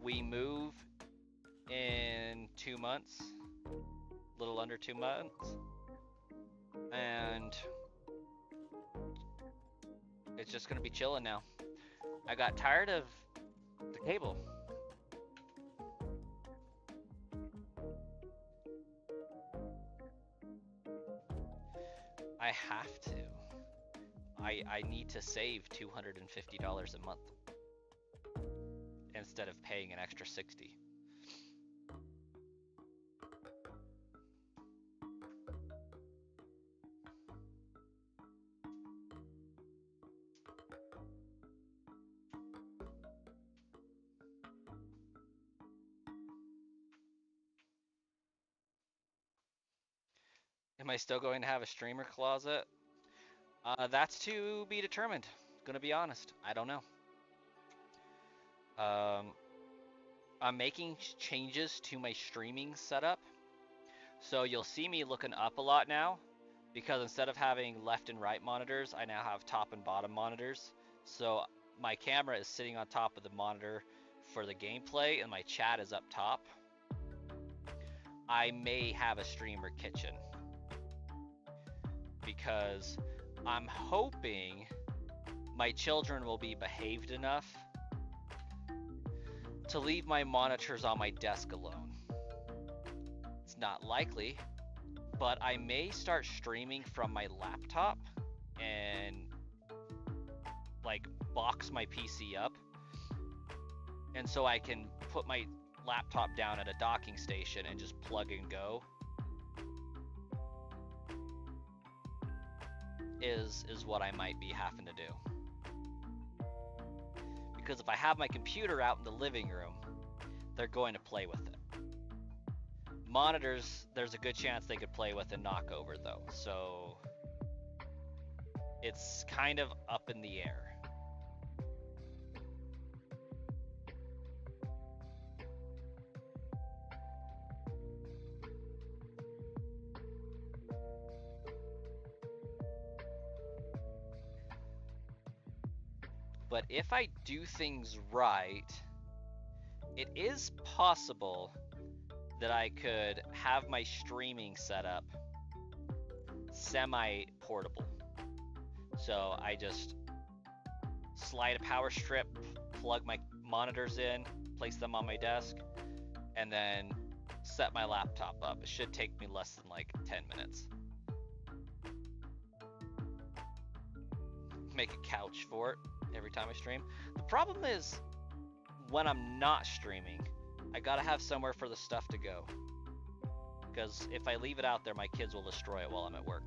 We move in 2 months, a little under 2 months, and it's just gonna be chilling now. I got tired of the cable. I have to. I need to save $250 a month instead of paying an extra $60. Am I still going to have a streamer closet? That's to be determined. Gonna be honest, I don't know. I'm making changes to my streaming setup, so you'll see me looking up a lot now, because instead of having left and right monitors, I now have top and bottom monitors. So my camera is sitting on top of the monitor for the gameplay, and my chat is up top. I may have a streamer kitchen, because I'm hoping my children will be behaved enough to leave my monitors on my desk alone. It's not likely, but I may start streaming from my laptop and like box my PC up, and so I can put my laptop down at a docking station and just plug and go is what I might be having to do. Because if I have my computer out in the living room, they're going to play with it. Monitors, there's a good chance they could play with and knock over though. So it's kind of up in the air. But if I do things right, it is possible that I could have my streaming setup semi-portable. So I just slide a power strip, plug my monitors in, place them on my desk, and then set my laptop up. It should take me less than like 10 minutes. Make a couch for it every time I stream. The problem is when I'm not streaming, I gotta have somewhere for the stuff to go. Because if I leave it out there, my kids will destroy it while I'm at work.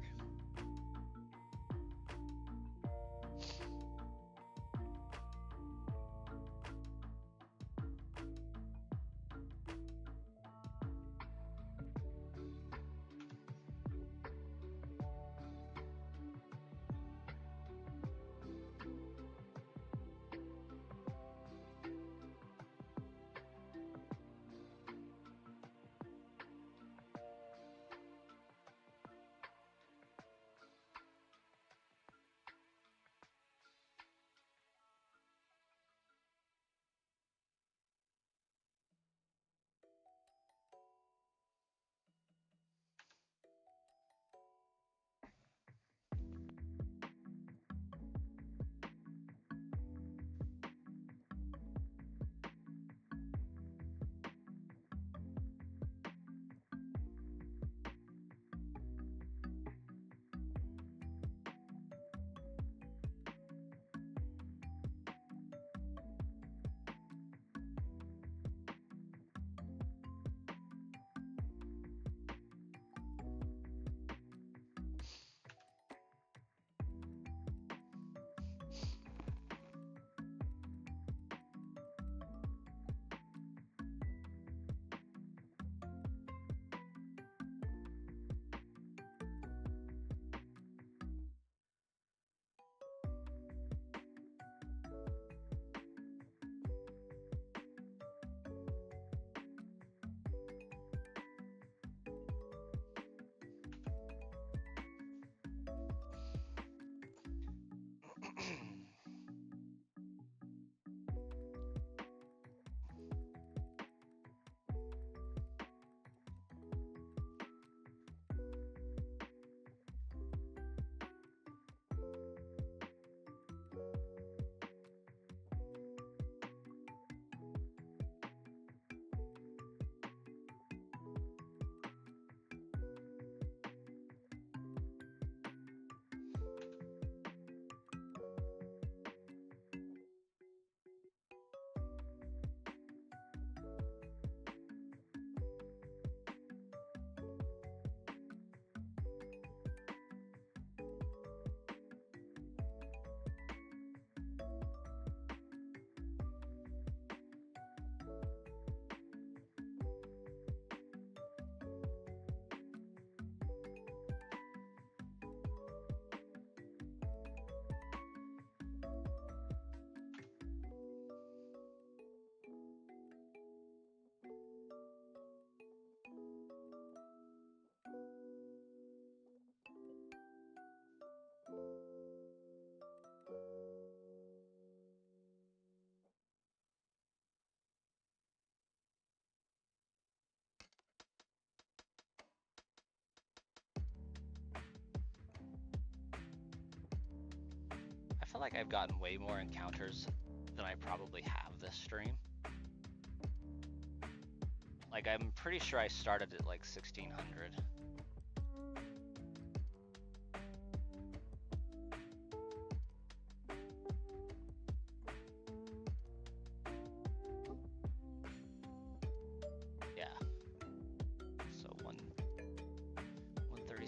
I feel like I've gotten way more encounters than I probably have this stream. Like, I'm pretty sure I started at like 1600.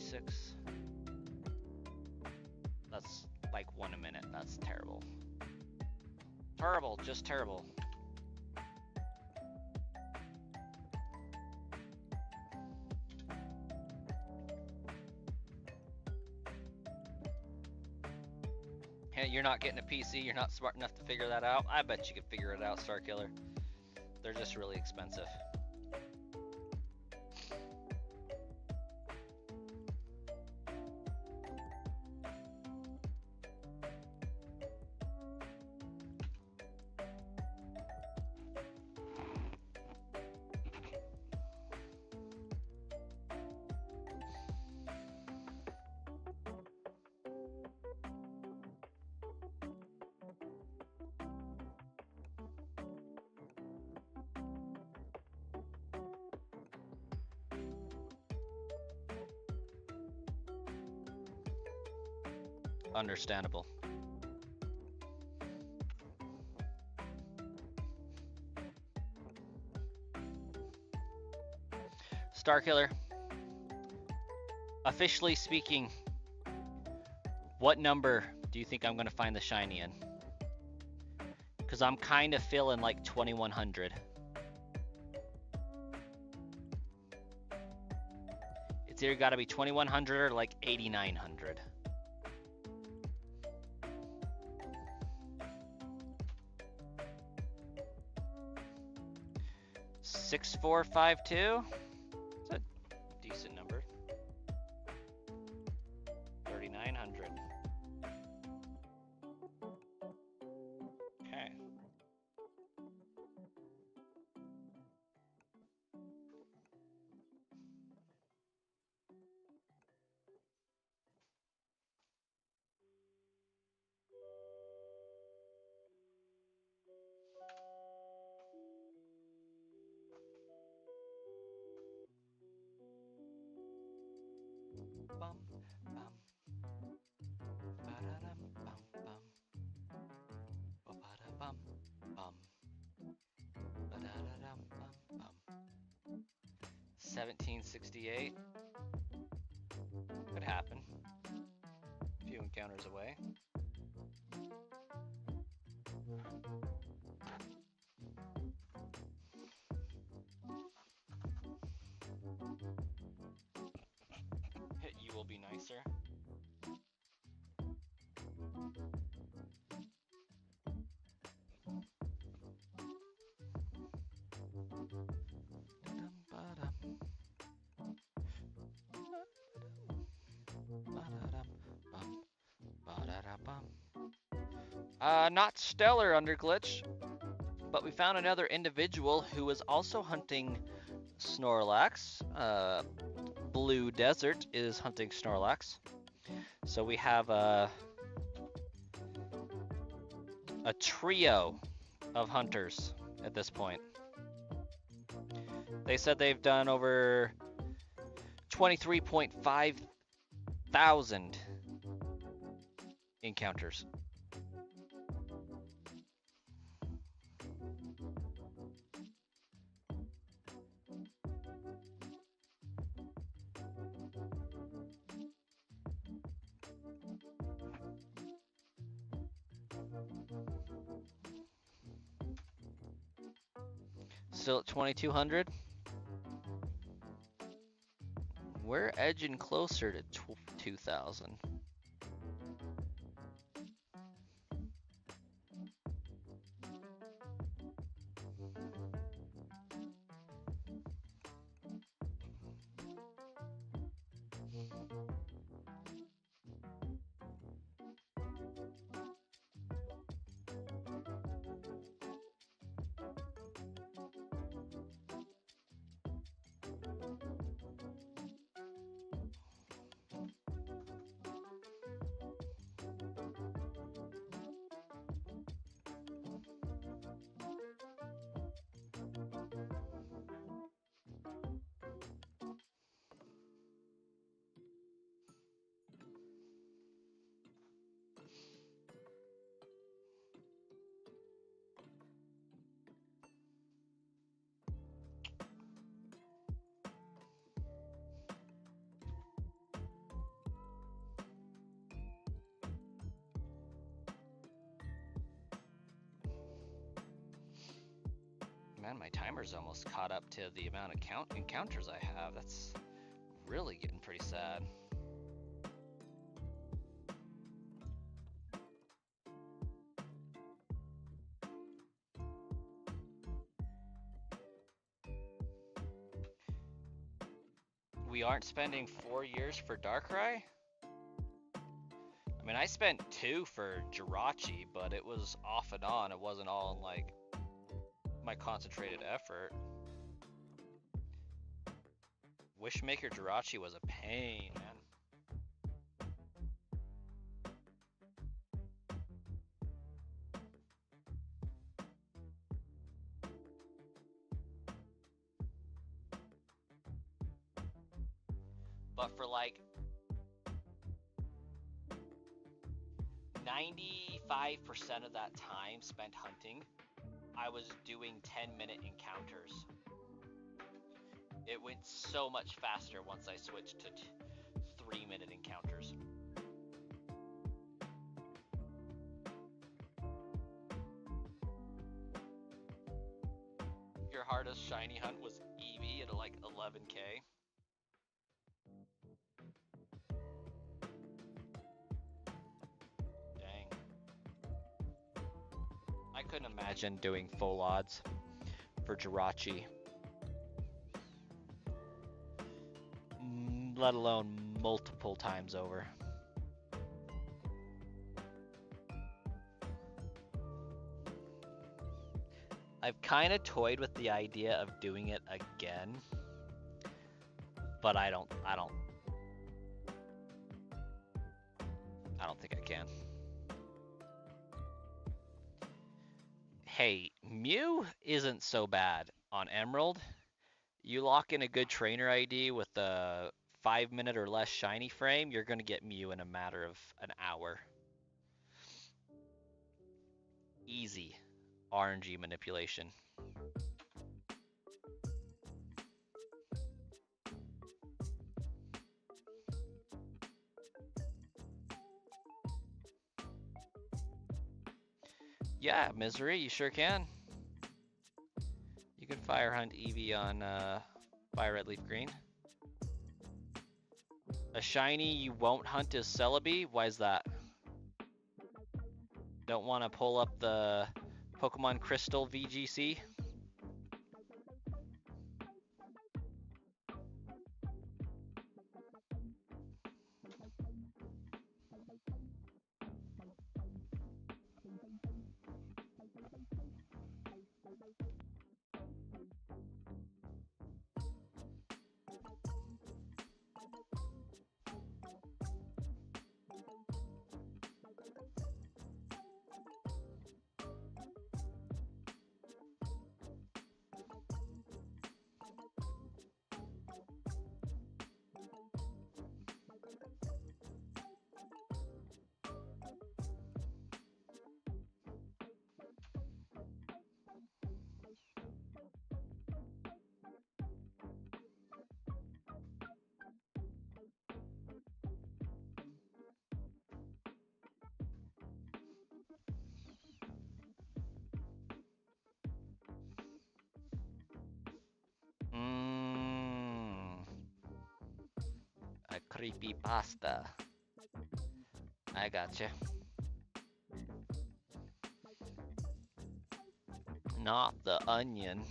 36. That's like 1 a minute. That's terrible. Terrible, just terrible. Hey, you're not getting a PC, you're not smart enough to figure that out. I bet you could figure it out, Starkiller. They're just really expensive. Understandable. Starkiller, officially speaking, what number do you think I'm going to find the shiny in? Because I'm kind of feeling like 2100. It's either got to be 2100 or like 8900. $6452. It's a decent number. 3900. Okay. Bum, bum, ba-da-dum, bum, bum, ba-ba-da-bum, bum, ba-da-da-dum, bum, bum. 1768 could happen. A few encounters away. Hit you will be nicer. Not stellar under glitch, but we found another individual who was also hunting Snorlax. Blue Desert is hunting Snorlax. So we have a trio of hunters at this point. They said they've done over 23.5 thousand encounters. Still at 2200. We're edging closer to 2000. Man, my timer's almost caught up to the amount of encounters I have. That's really getting pretty sad. We aren't spending 4 years for Darkrai? I mean, I spent 2 for Jirachi, but it was off and on. It wasn't all in, like, my concentrated effort. Wishmaker Jirachi was a pain, man. But for like 95% of that time spent hunting, I was doing 10-minute encounters. It went so much faster once I switched to 3-minute encounters. Your hardest shiny hunt was Eevee at like 11k. Dang. I couldn't imagine doing full odds for Jirachi. Let alone multiple times over. I've kind of toyed with the idea of doing it again, but I don't think I can. Hey, Mew isn't so bad on Emerald. You lock in a good trainer ID with a 5-minute or less shiny frame, you're gonna get Mew in a matter of an hour. Easy RNG manipulation. Yeah, Misery, you sure can. You can fire hunt Eevee on Fire Red Leaf Green. A shiny you won't hunt is Celebi. Why is that? Don't want to pull up the Pokemon Crystal VGC? A creepy pasta. I gotcha. Not the onion.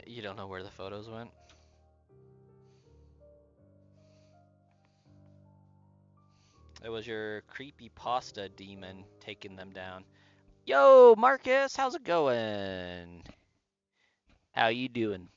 You don't know where the photos went? It was your creepy pasta demon taking them down. Yo, Marcus, how's it going? How you doing?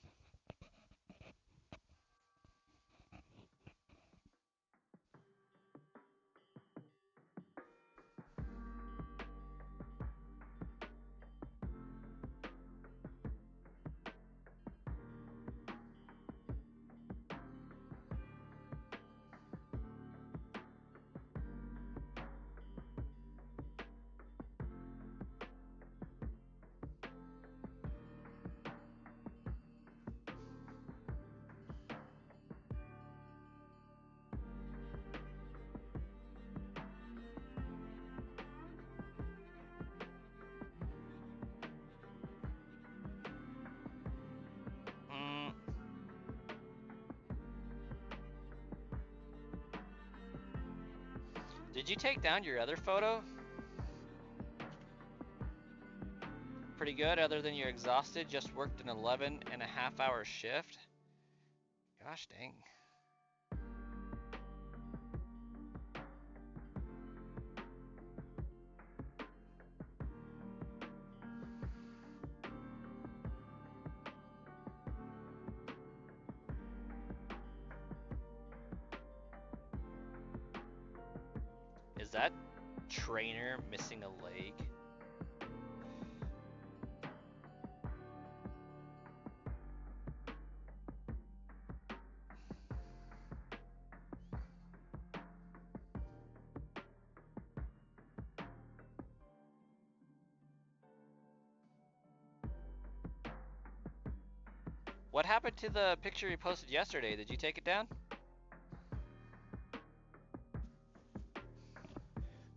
Did you take down your other photo? Pretty good, other than you're exhausted, just worked an 11.5-hour shift. Gosh dang. Is that trainer missing a leg? What happened to the picture you posted yesterday? Did you take it down?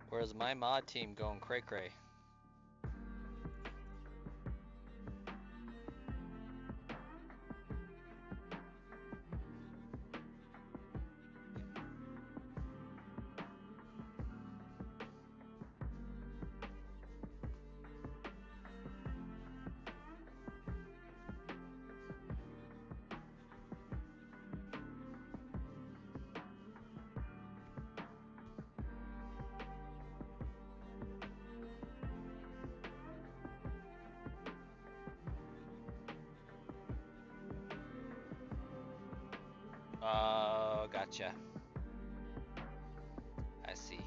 Or is my mod team going cray-cray? Oh, gotcha. I see.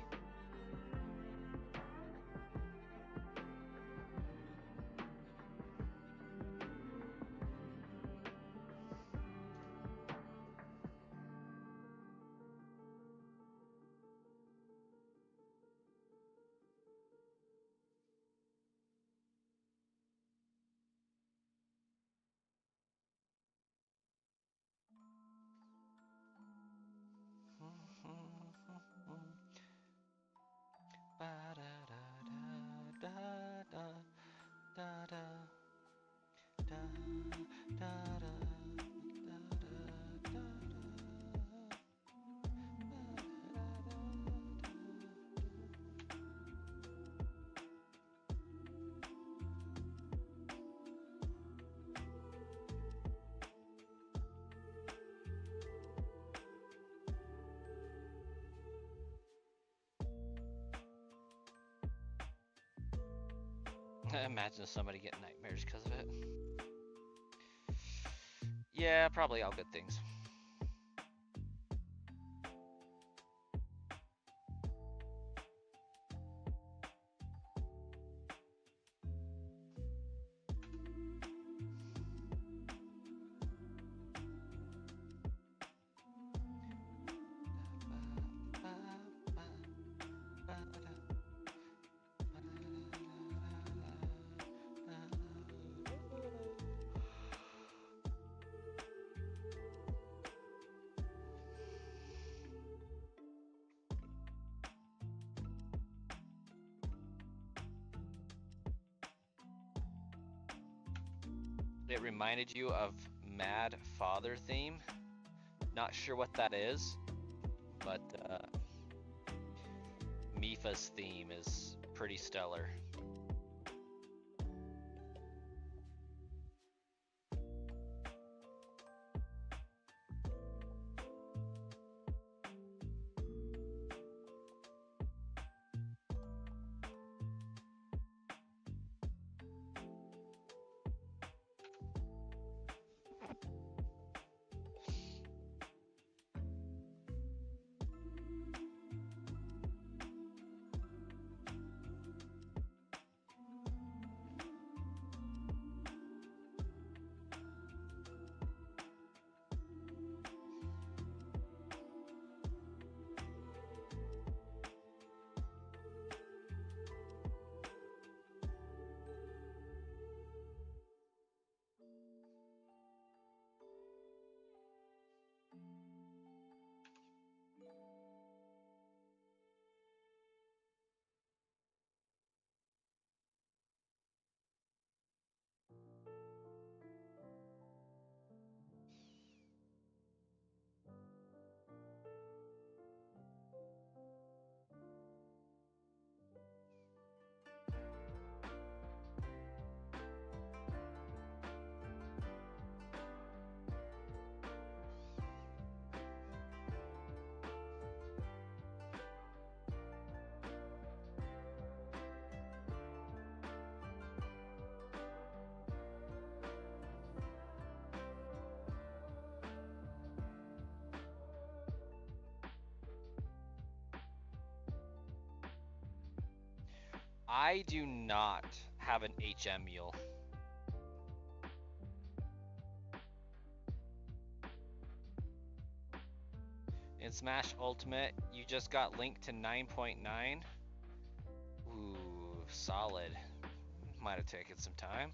Imagine somebody getting nightmares because of it. Yeah, probably all good things. It reminded you of Mad Father theme. Not sure what that is, but Mifa's theme is pretty stellar. I do not have an HM mule. In Smash Ultimate, you just got linked to 9.9. Ooh, solid. Might have taken some time.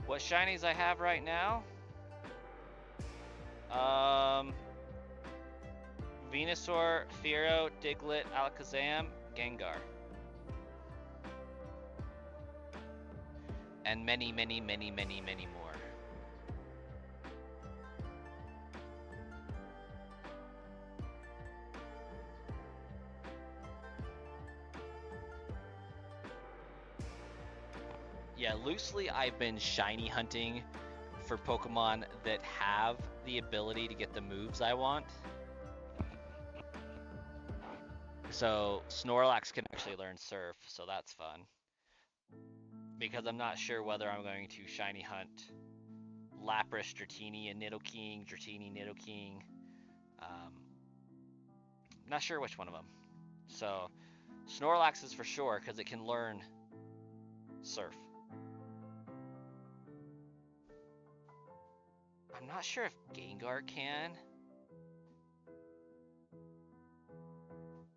What shinies I have right now? Venusaur, Fearow, Diglett, Alakazam, Gengar. And many, many, many, many, many more. Yeah, loosely I've been shiny hunting for Pokemon that have the ability to get the moves I want. So Snorlax can actually learn Surf, so that's fun. Because I'm not sure whether I'm going to shiny hunt Lapras, Dratini, and Nidoking, Dratini, Nidoking. Not sure which one of them. So Snorlax is for sure because it can learn Surf. I'm not sure if Gengar can,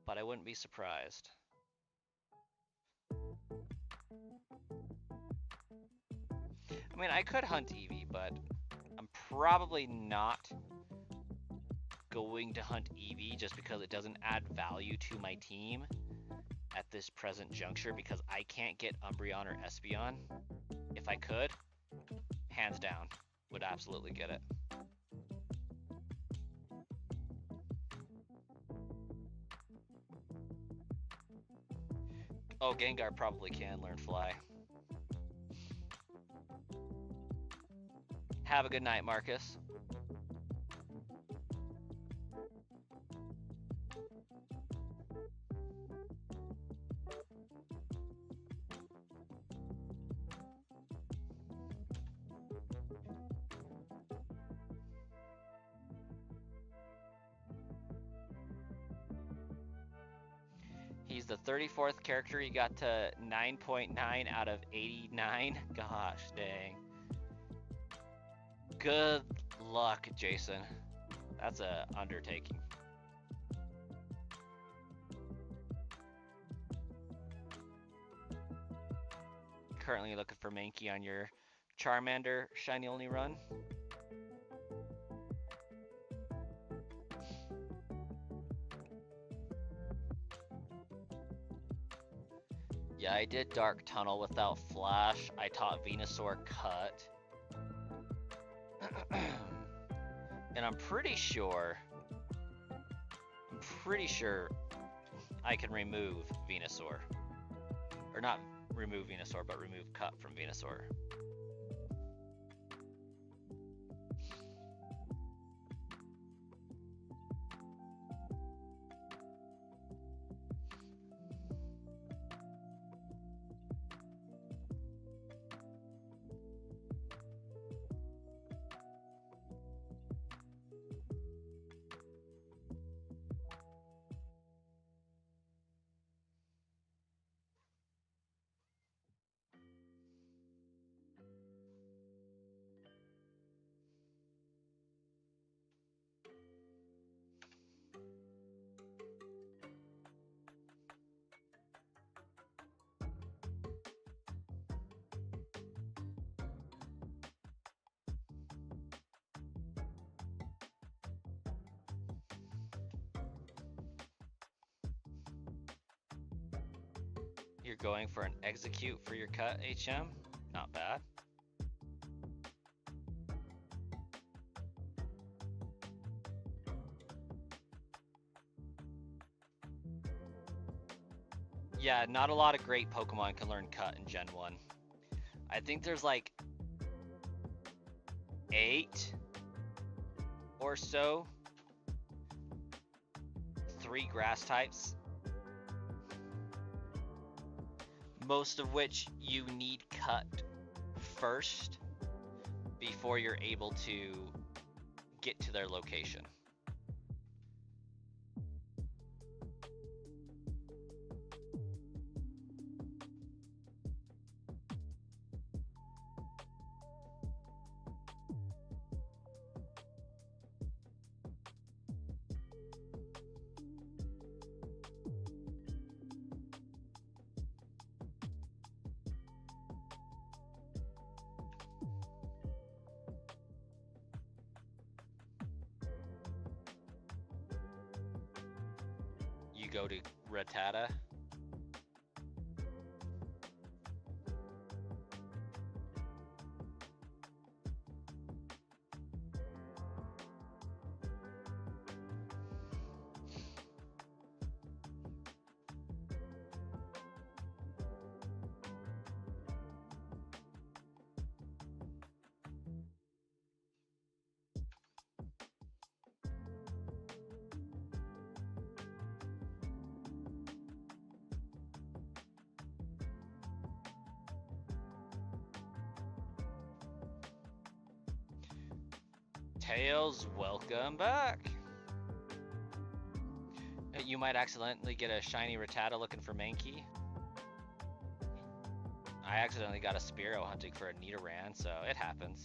but I wouldn't be surprised. I mean, I could hunt Eevee, but I'm probably not going to hunt Eevee just because it doesn't add value to my team at this present juncture because I can't get Umbreon or Espeon. If I could, hands down, would absolutely get it. Oh, Gengar probably can learn Fly. Have a good night, Marcus. He's the 34th character. He got to 9.9 out of 89. Gosh dang. Good luck, Jason. That's a undertaking. Currently looking for Mankey on your Charmander shiny only run. Yeah, I did Dark Tunnel without Flash. I taught Venusaur Cut. And I'm pretty sure I can remove Venusaur. Or not remove Venusaur, but remove cut from Venusaur. You're going for an execute for your cut, HM? Not bad. Yeah, not a lot of great Pokemon can learn cut in Gen 1. I think there's like 8 or so. 3 grass types. Most of which you need cut first before you're able to get to their location. You go to Rattata. Tails, welcome back. You might accidentally get a shiny Rattata looking for Mankey. I accidentally got a Spearow hunting for a Nidoran, so it happens.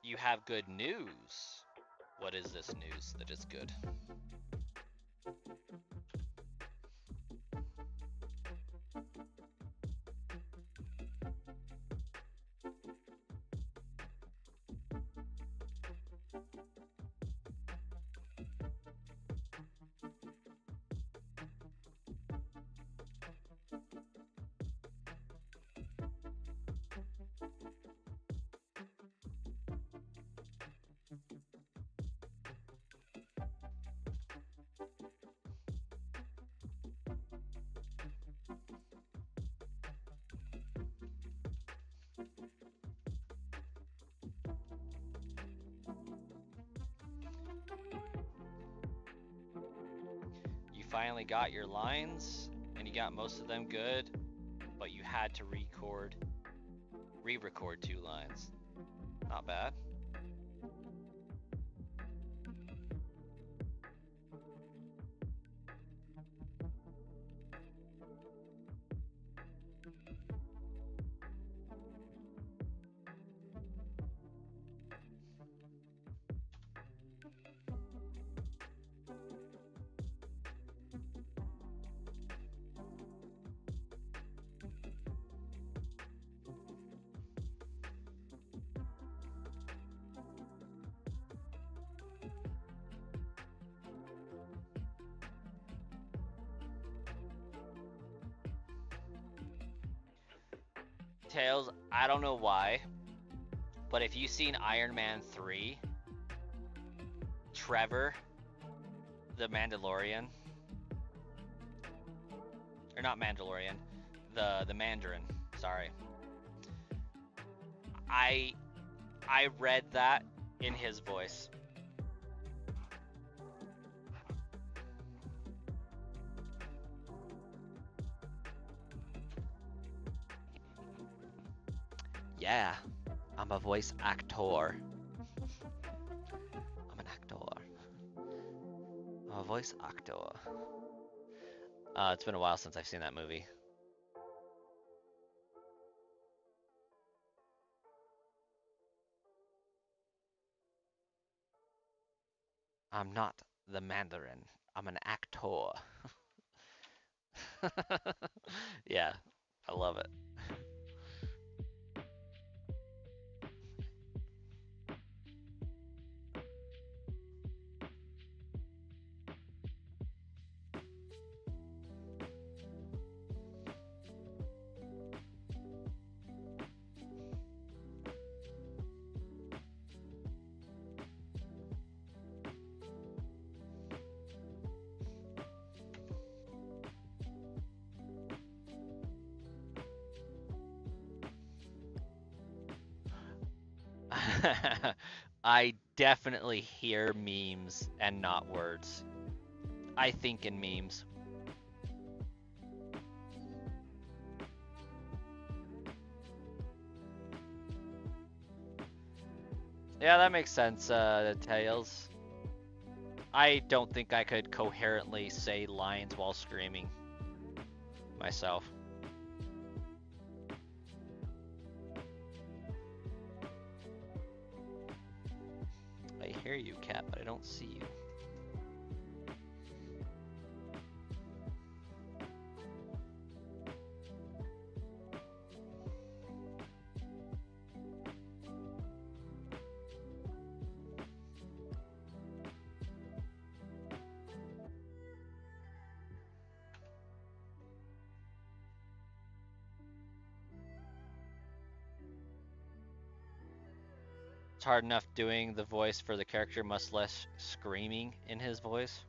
You have good news. What is this news that is good? You finally got your lines, and you got most of them good, but you had to re-record 2 lines. Not bad. Tails, I don't know why, but if you've seen Iron Man 3, Trevor, the Mandalorian, or not Mandalorian, the Mandarin, sorry. I read that in his voice. Yeah, I'm a voice actor. I'm an actor. I'm a voice actor. It's been a while since I've seen that movie. I'm not the Mandarin. I'm an actor. Yeah, I love it. I definitely hear memes and not words. I think in memes. Yeah, that makes sense, Tails. I don't think I could coherently say lines while screaming myself. I hear you, Cat, but I don't see you. It's hard enough doing the voice for the character, much less screaming in his voice.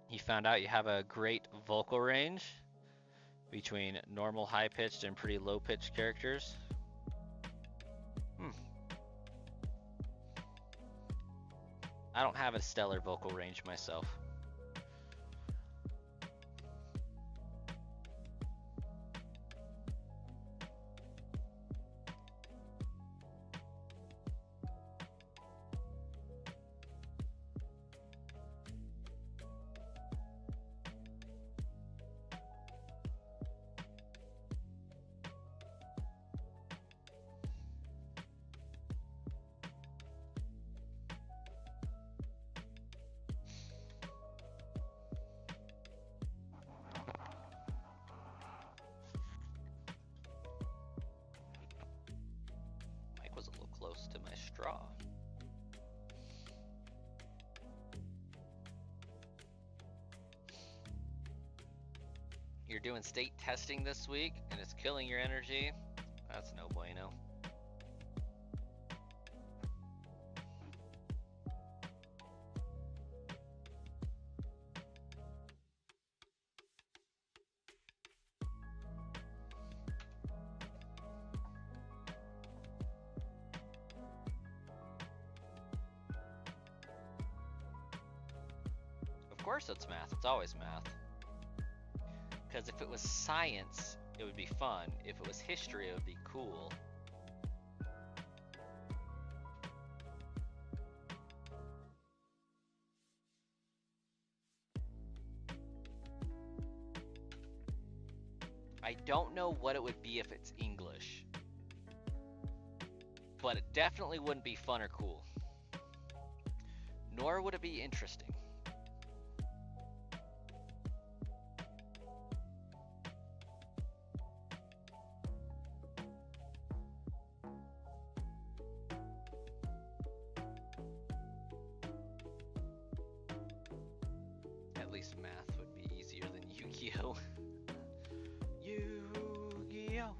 You found out you have a great vocal range between normal high-pitched and pretty low-pitched characters. I don't have a stellar vocal range myself. you're doing state testing this week and it's killing your energy, that's no bueno. Of course it's math. It's always math. Because if it was science, it would be fun. If it was history, it would be cool. I don't know what it would be if it's English, but it definitely wouldn't be fun or cool. Nor would it be interesting. At least math would be easier than Yu-Gi-Oh! Yu-Gi-Oh!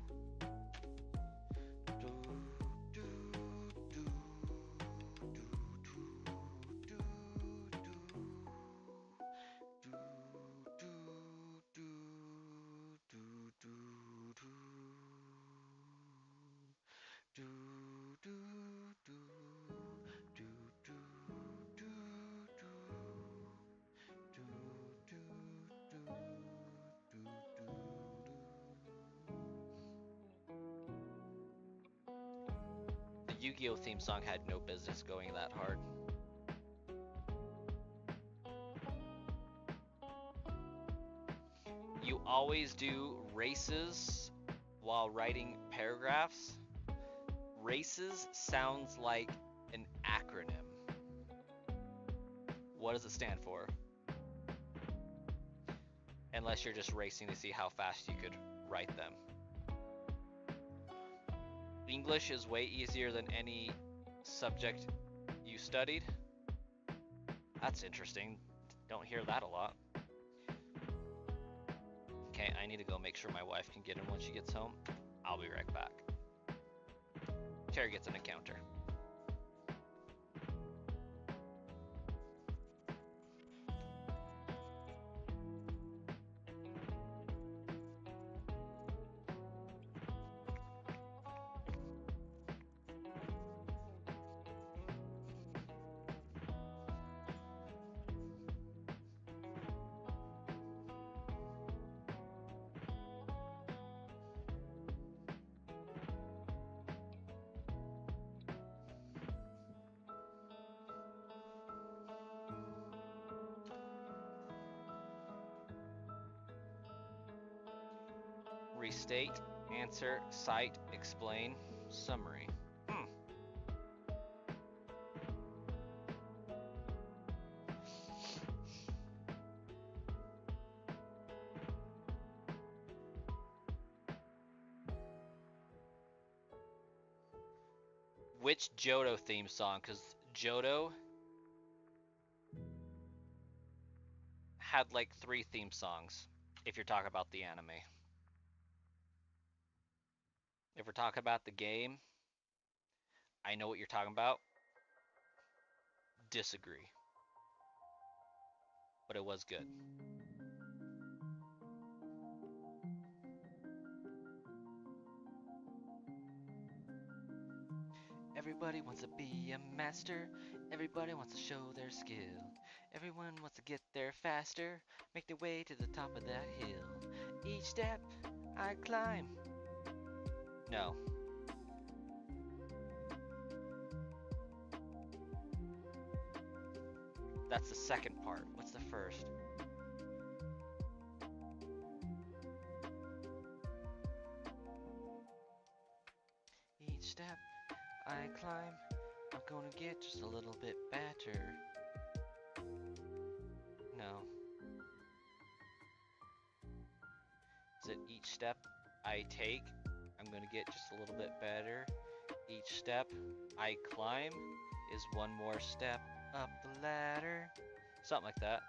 The Yu-Gi-Oh! Theme song had no business going that hard. You always do races while writing paragraphs. Races sounds like an acronym. What does it stand for? Unless you're just racing to see how fast you could write them. English is way easier than any subject you studied. That's interesting. Don't hear that a lot. Okay, I need to go make sure my wife can get in when she gets home. I'll be right back. Terry gets an encounter. Restate, answer, cite, explain, summary. Which Johto theme song? Because Johto had like 3 theme songs, if you're talking about the anime. If we're talking about the game, I know what you're talking about. Disagree. But it was good. Everybody wants to be a master. Everybody wants to show their skill. Everyone wants to get there faster. Make their way to the top of that hill. Each step I climb. No. That's the second part. What's the first? Each step I climb, I'm gonna get just a little bit better. No. Is it each step I take, I'm gonna get just a little bit better? Each step I climb is one more step up the ladder. Something like that.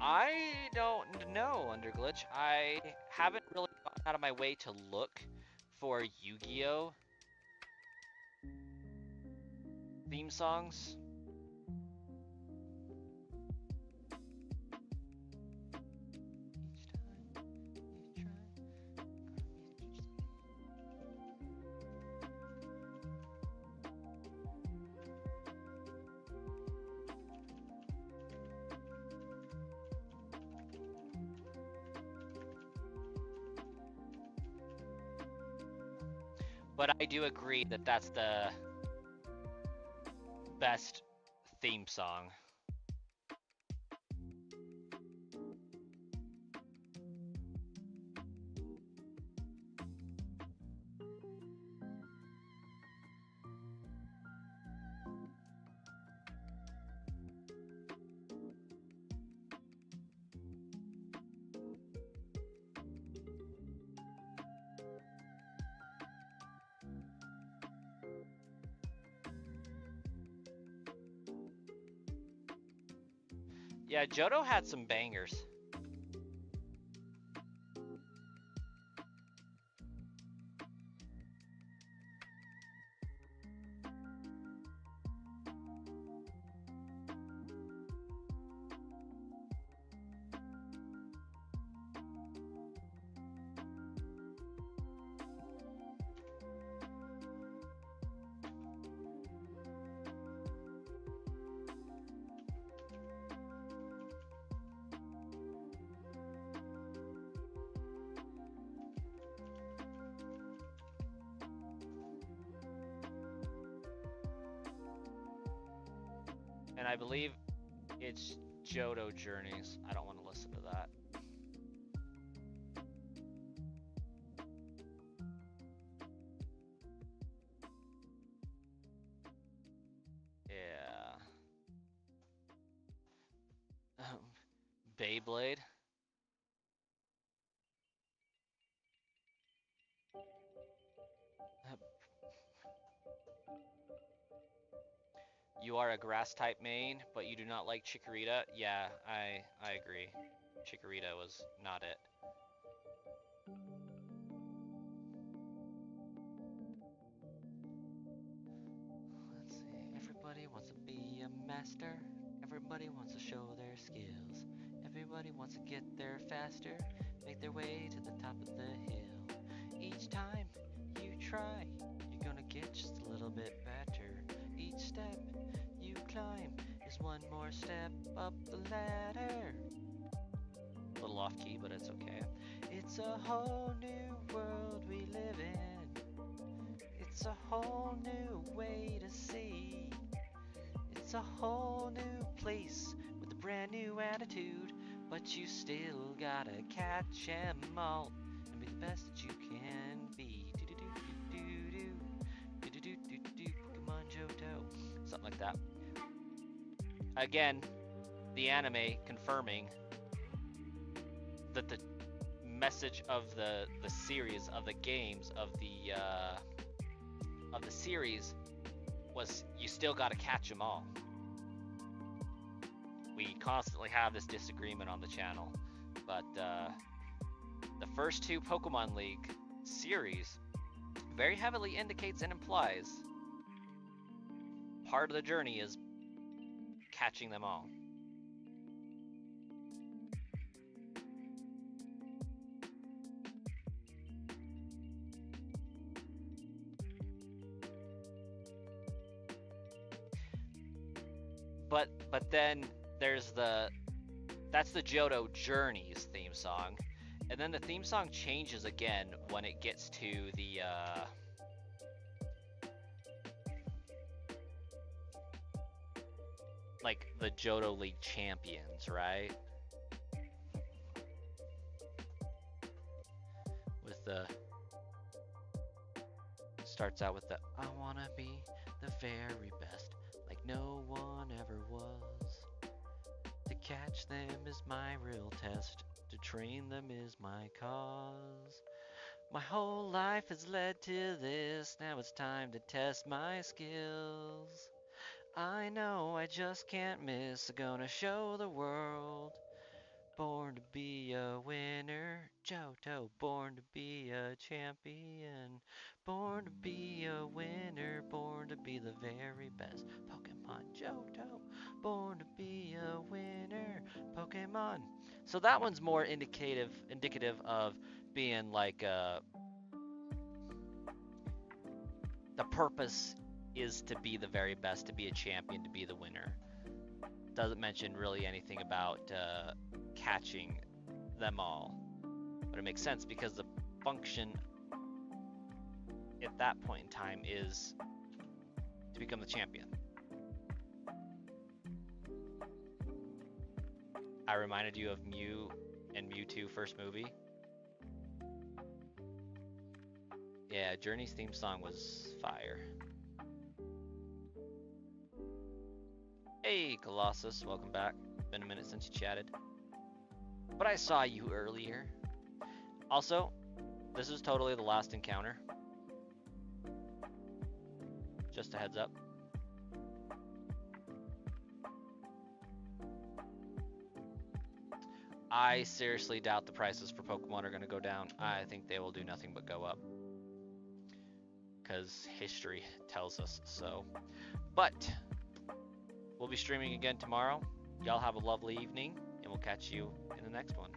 I don't know, Underglitch. I haven't really gone out of my way to look for Yu-Gi-Oh theme songs. But I do agree that that's the best theme song. Yeah, Johto had some bangers. And I believe it's Johto Journeys. I don't want to listen to that. Yeah. Beyblade. You are a grass type main, but you do not like Chikorita. Yeah, I agree. Chikorita was not it. Let's see. Everybody wants to be a master. Everybody wants to show their skills. Everybody wants to get there faster, make their way to the top of the hill. Each time you try, you're gonna get just a little bit better. Each step you climb is one more step up the ladder. A little off key, but it's okay. It's a whole new world we live in. It's a whole new way to see. It's a whole new place with a brand new attitude. But you still gotta catch 'em all and be the best that you can be. Pokemon Johto. Something like that. Again, the anime confirming that the message of the series, of the games, of the series was you still got to catch them all. We constantly have this disagreement on the channel, but the first two Pokemon League series very heavily indicates and implies part of the journey is catching them all. But then there's that's the Johto Journeys theme song, and then the theme song changes again when it gets to the like the Johto League champions, right? With the starts out with the I wanna be the very best, like no one ever was. To catch them is my real test, to train them is my cause. My whole life has led to this, now it's time to test my skills. I know I just can't miss, gonna show the world Born to be a winner, Johto. Born to be a champion. Born to be a winner, born to be the very best. Pokemon Johto. Born to be a winner, Pokemon. So that one's more indicative of being like the purpose is to be the very best, to be a champion, to be the winner. Doesn't mention really anything about catching them all. But it makes sense because the function at that point in time is to become the champion. I reminded you of Mew and Mewtwo first movie. Yeah, Journey's theme song was fire. Hey, Colossus, welcome back. Been a minute since you chatted. But I saw you earlier. Also, this is totally the last encounter. Just a heads up. I seriously doubt the prices for Pokemon are going to go down. I think they will do nothing but go up. Because history tells us so. But we'll be streaming again tomorrow. Y'all have a lovely evening, and we'll catch you in the next one.